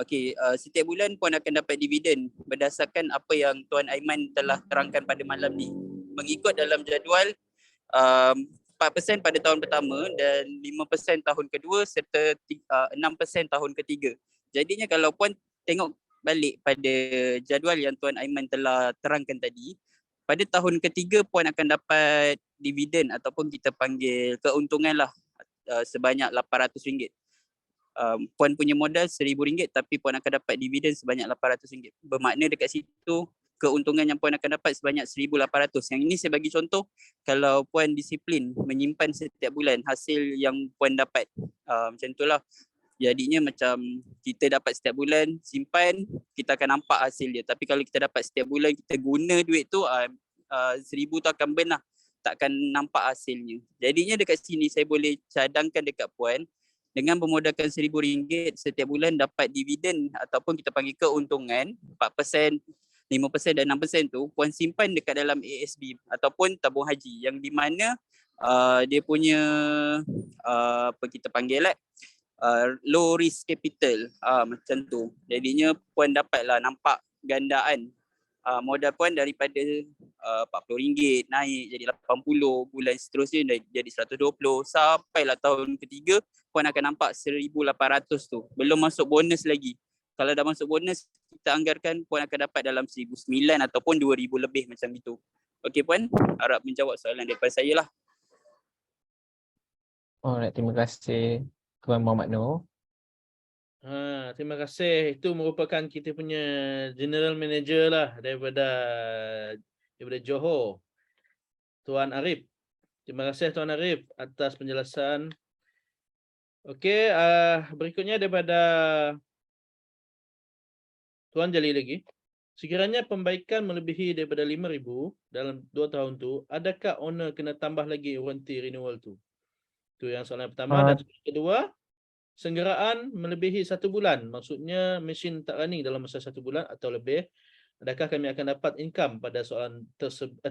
Okey, setiap bulan Puan akan dapat dividen berdasarkan apa yang Tuan Aiman telah terangkan pada malam ni. Mengikut dalam jadual 4% pada tahun pertama dan 5% tahun kedua serta 6% tahun ketiga. Jadinya kalau Puan tengok balik pada jadual yang Tuan Aiman telah terangkan tadi, pada tahun ketiga puan akan dapat dividen ataupun kita panggil keuntungan lah sebanyak RM800. Puan punya modal RM1,000 tapi puan akan dapat dividen sebanyak RM800. Bermakna dekat situ keuntungan yang puan akan dapat sebanyak RM1,800. Yang ini saya bagi contoh kalau puan disiplin menyimpan setiap bulan hasil yang puan dapat. Macam itulah. Jadinya macam kita dapat setiap bulan simpan, kita akan nampak hasil dia. Tapi kalau kita dapat setiap bulan kita guna duit tu, RM1,000 tu akan burn lah. Takkan nampak hasilnya. Jadinya dekat sini saya boleh cadangkan dekat puan dengan bermodalkan RM1,000 setiap bulan dapat dividen ataupun kita panggil keuntungan 4%, 5% dan 6% tu puan simpan dekat dalam ASB ataupun tabung haji yang di mana dia punya apa kita panggil low risk capital macam tu. Jadinya puan dapatlah nampak gandaan modal puan daripada RM40 naik jadi RM80, bulan seterusnya jadi RM120 sampailah tahun ketiga puan akan nampak RM1,800 tu. Belum masuk bonus lagi. Kalau dah masuk bonus kita anggarkan puan akan dapat dalam RM1,900 ataupun RM2,000 lebih macam itu. Okey puan, harap menjawab soalan daripada saya lah. Alright, terima kasih Tuan Muhammad Noor. Terima kasih. Itu merupakan kita punya General Manager lah daripada Johor, Tuan Arif. Terima kasih Tuan Arif atas penjelasan. Okey, berikutnya daripada Tuan Jali lagi. Sekiranya pembaikan melebihi daripada RM5,000 dalam 2 tahun tu, adakah owner kena tambah lagi warranty renewal tu? Itu yang soalan pertama. Dan soalan kedua, senggeraan melebihi 1 bulan, maksudnya mesin tak running dalam masa 1 bulan atau lebih, adakah kami akan dapat income pada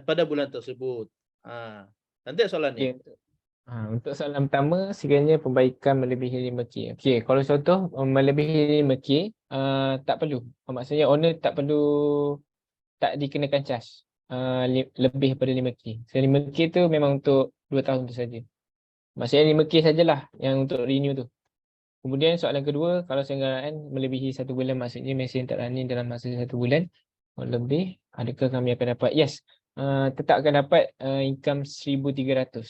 pada bulan tersebut? Nanti soalan ni. Untuk soalan pertama, sekiranya pembaikan melebihi RM5,000. Okey, kalau contoh melebihi RM5,000, tak perlu. Maksudnya owner tak dikenakan charge lebih daripada RM5,000. So RM5,000 tu memang untuk 2 tahun tu saja. Maksudnya RM5,000 sajalah yang untuk renew tu. Kemudian soalan kedua, kalau senggaraan melebihi 1 bulan, maksudnya mesin tak running dalam masa 1 bulan lebih, adakah kami akan dapat? Yes, tetap akan dapat income RM1,300.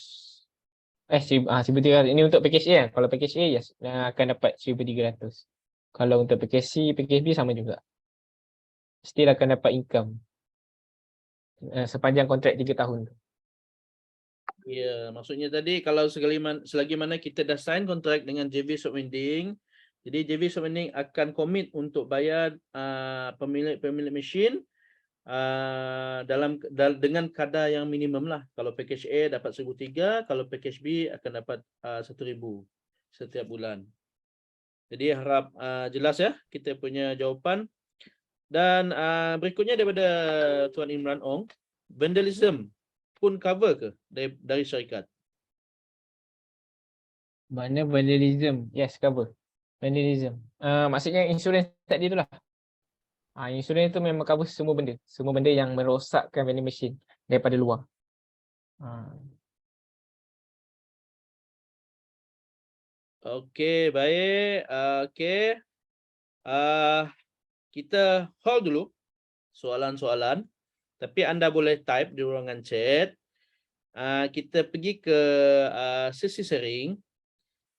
RM1,300. Ini untuk package A kan? Kalau package A, yes, akan dapat RM1,300. Kalau untuk package C, package B sama juga. Still akan dapat income sepanjang kontrak 3 tahun tu. Ya, maksudnya tadi kalau selagi mana kita dah sign kontrak dengan JV Shopwinding, jadi JV Shopwinding akan komit untuk bayar pemilik mesin dengan kadar yang minimum lah. Kalau package A dapat RM1,300, kalau package B akan dapat RM1,000 setiap bulan. Jadi harap jelas ya kita punya jawapan. Dan berikutnya daripada Tuan Imran Ong, vandalism pun cover ke dari syarikat? Mana vandalism? Yes, cover. Vandalism. Maksudnya insurans tadi tu lah. Insurans tu memang cover semua benda. Semua benda yang merosakkan vending machine daripada luar. Okey, baik. Okey. Kita hold dulu soalan-soalan. Tapi anda boleh type di ruangan chat. Kita pergi ke sesi sharing.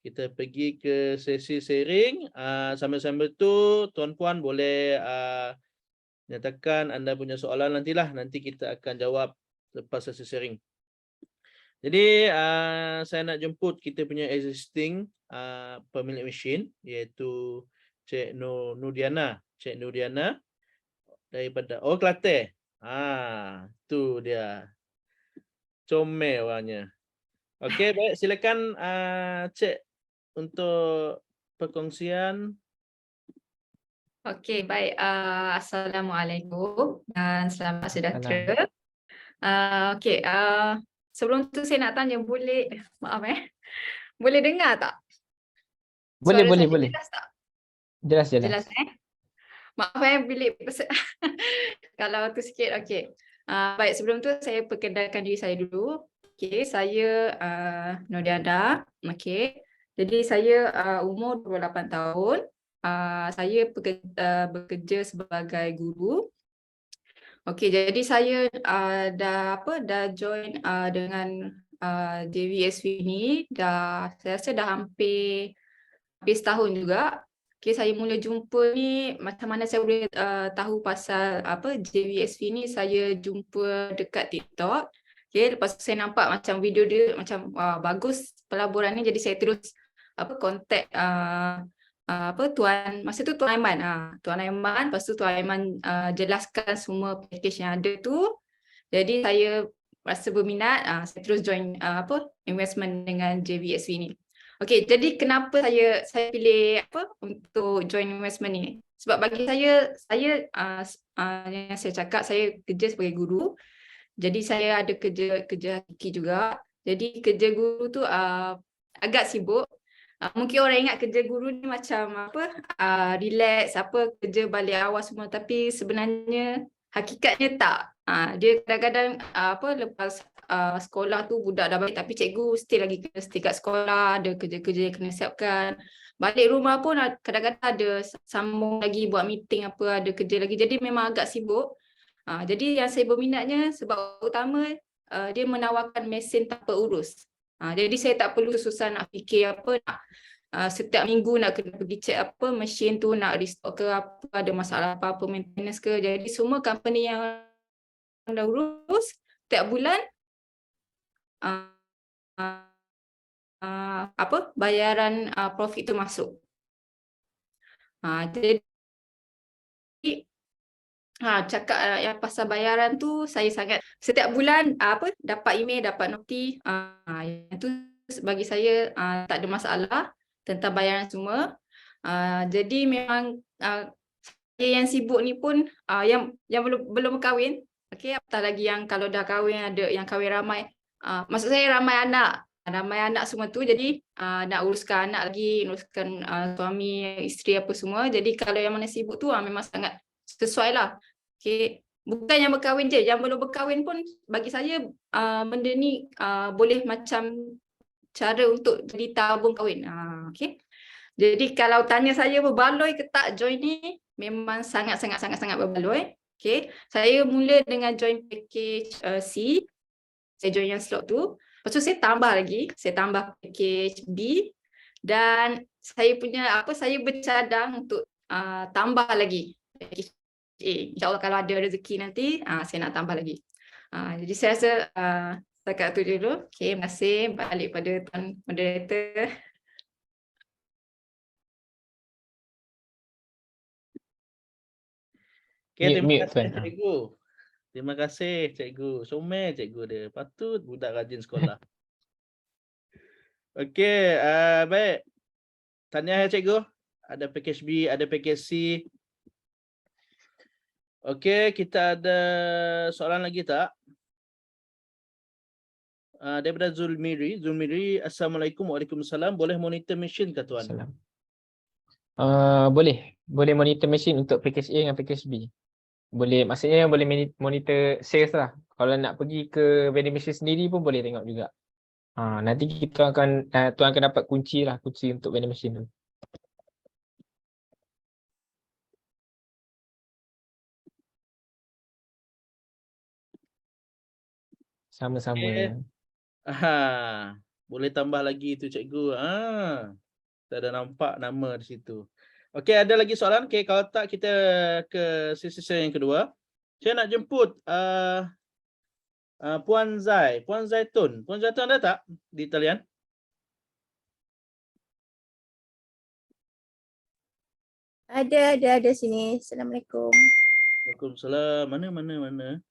Kita pergi ke sesi sharing. Sambil-sambil tu tuan puan boleh nyatakan anda punya soalan nantilah. Nanti kita akan jawab lepas sesi sharing. Jadi saya nak jemput kita punya existing pemilik mesin, iaitu Cik Nudiana. Cik Nudiana daripada Kelantan. Tu dia. Comel orangnya. Okey, baik, silakan Cik untuk perkongsian. Okey, baik. Assalamualaikum dan selamat sejahtera. Okey, sebelum tu saya nak tanya, boleh dengar tak? Boleh. Jelas tak? Jelas. Maaf bilik kalau tu sikit. Okey. Baik, sebelum tu saya perkenalkan diri saya dulu. Okey, saya Nudiana. Okey. Jadi saya umur 28 tahun. Saya bekerja sebagai guru. Okey, jadi saya dah join dengan JVSV ni saya rasa dah hampir setahun juga. Okey, saya mula jumpa ni macam mana saya boleh tahu pasal JVSV ni, saya jumpa dekat TikTok. Okey, lepas tu saya nampak macam video dia macam bagus pelaburan ni, jadi saya terus contact Tuan, masa tu Tuan Aiman. Tuan Aiman, lepas tu Tuan Aiman jelaskan semua package yang ada tu. Jadi saya rasa berminat, saya terus join investment dengan JVSV ni. Okey, jadi kenapa saya pilih untuk join investment ni? Sebab bagi saya yang saya cakap, saya kerja sebagai guru. Jadi saya ada kerja hakiki juga. Jadi kerja guru tu agak sibuk. Mungkin orang ingat kerja guru ni macam relax, kerja balik awal semua, tapi sebenarnya hakikatnya tak. Dia kadang-kadang lepas sekolah tu budak dah balik, tapi cikgu still lagi kena stay kat sekolah, ada kerja-kerja yang kena siapkan. Balik rumah pun kadang-kadang ada sambung lagi buat meeting ada kerja lagi. Jadi memang agak sibuk. Jadi yang saya berminatnya sebab utama dia menawarkan mesin tanpa urus. Jadi saya tak perlu susah nak fikir setiap minggu nak kena pergi check mesin tu nak restock ke ada masalah apa maintenance ke. Jadi semua company yang dah urus setiap bulan bayaran profit tu masuk. Jadi cakap yang pasal bayaran tu, saya sangat setiap bulan dapat email, dapat noti, yang tu bagi saya tak ada masalah tentang bayaran semua. Jadi memang saya yang sibuk ni pun yang belum kahwin, okey, apatah lagi yang kalau dah kahwin, ada yang kahwin ramai. Maksud saya ramai anak semua tu, jadi nak uruskan anak lagi, uruskan suami, isteri apa semua. Jadi kalau yang mana sibuk tu memang sangat sesuai lah. Okay. Bukan yang berkahwin je, yang belum berkahwin pun bagi saya benda ni boleh macam cara untuk jadi tabung kahwin. Okay. Jadi kalau tanya saya berbaloi ke tak join ni, memang sangat berbaloi. Okay. Saya mula dengan join package C, saya join yang slot tu. Lepas tu saya tambah lagi, saya tambah package B, dan saya punya saya bercadang untuk tambah lagi package A. InsyaAllah kalau ada rezeki nanti saya nak tambah lagi. Jadi saya rasa setakat tu dulu. Okay, terima kasih. Balik pada Tuan Moderator. Okay, terima Mute, kasih Tuan. cikgu. Terima kasih cikgu. Somel cikgu dia. Patut budak rajin sekolah. Okey, baik. Tahniah ya cikgu. Ada package B, ada package C. Okey, kita ada soalan lagi tak? Daripada Zulmiri. Zulmiri, Assalamualaikum. Waalaikumsalam. Boleh monitor mesin ke tuan? Salam. Boleh monitor mesin untuk package A dengan package B. Boleh, maksudnya boleh monitor sales lah. Kalau nak pergi ke vending machine sendiri pun boleh tengok juga. Nanti kita tuan akan dapat kunci untuk vending machine tu. Sama-sama. Okay. Boleh tambah lagi tu cikgu. Tak ada nampak nama di situ. Okey, ada lagi soalan? Okey, kalau tak kita ke sesi yang kedua. Saya nak jemput Puan Zai. Puan Zaitun. Puan Zaitun ada tak di talian? Ada sini. Assalamualaikum. Waalaikumsalam. Mana?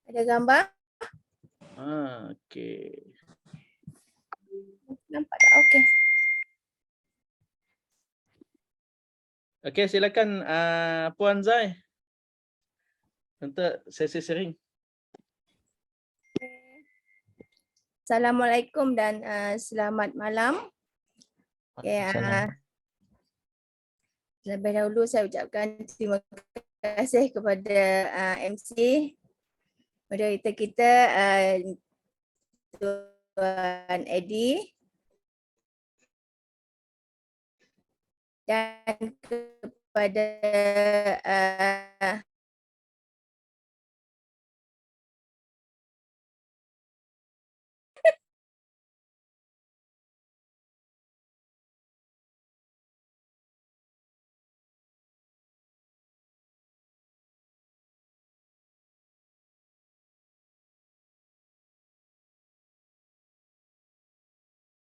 Ada gambar? Okey. Nampak tak? Okey. Okey, silakan Puan Zai untuk sesi sharing. Assalamualaikum dan selamat malam. Okay, lebih dahulu saya ucapkan terima kasih kepada MC moderator kita Tuan Eddie dan kepada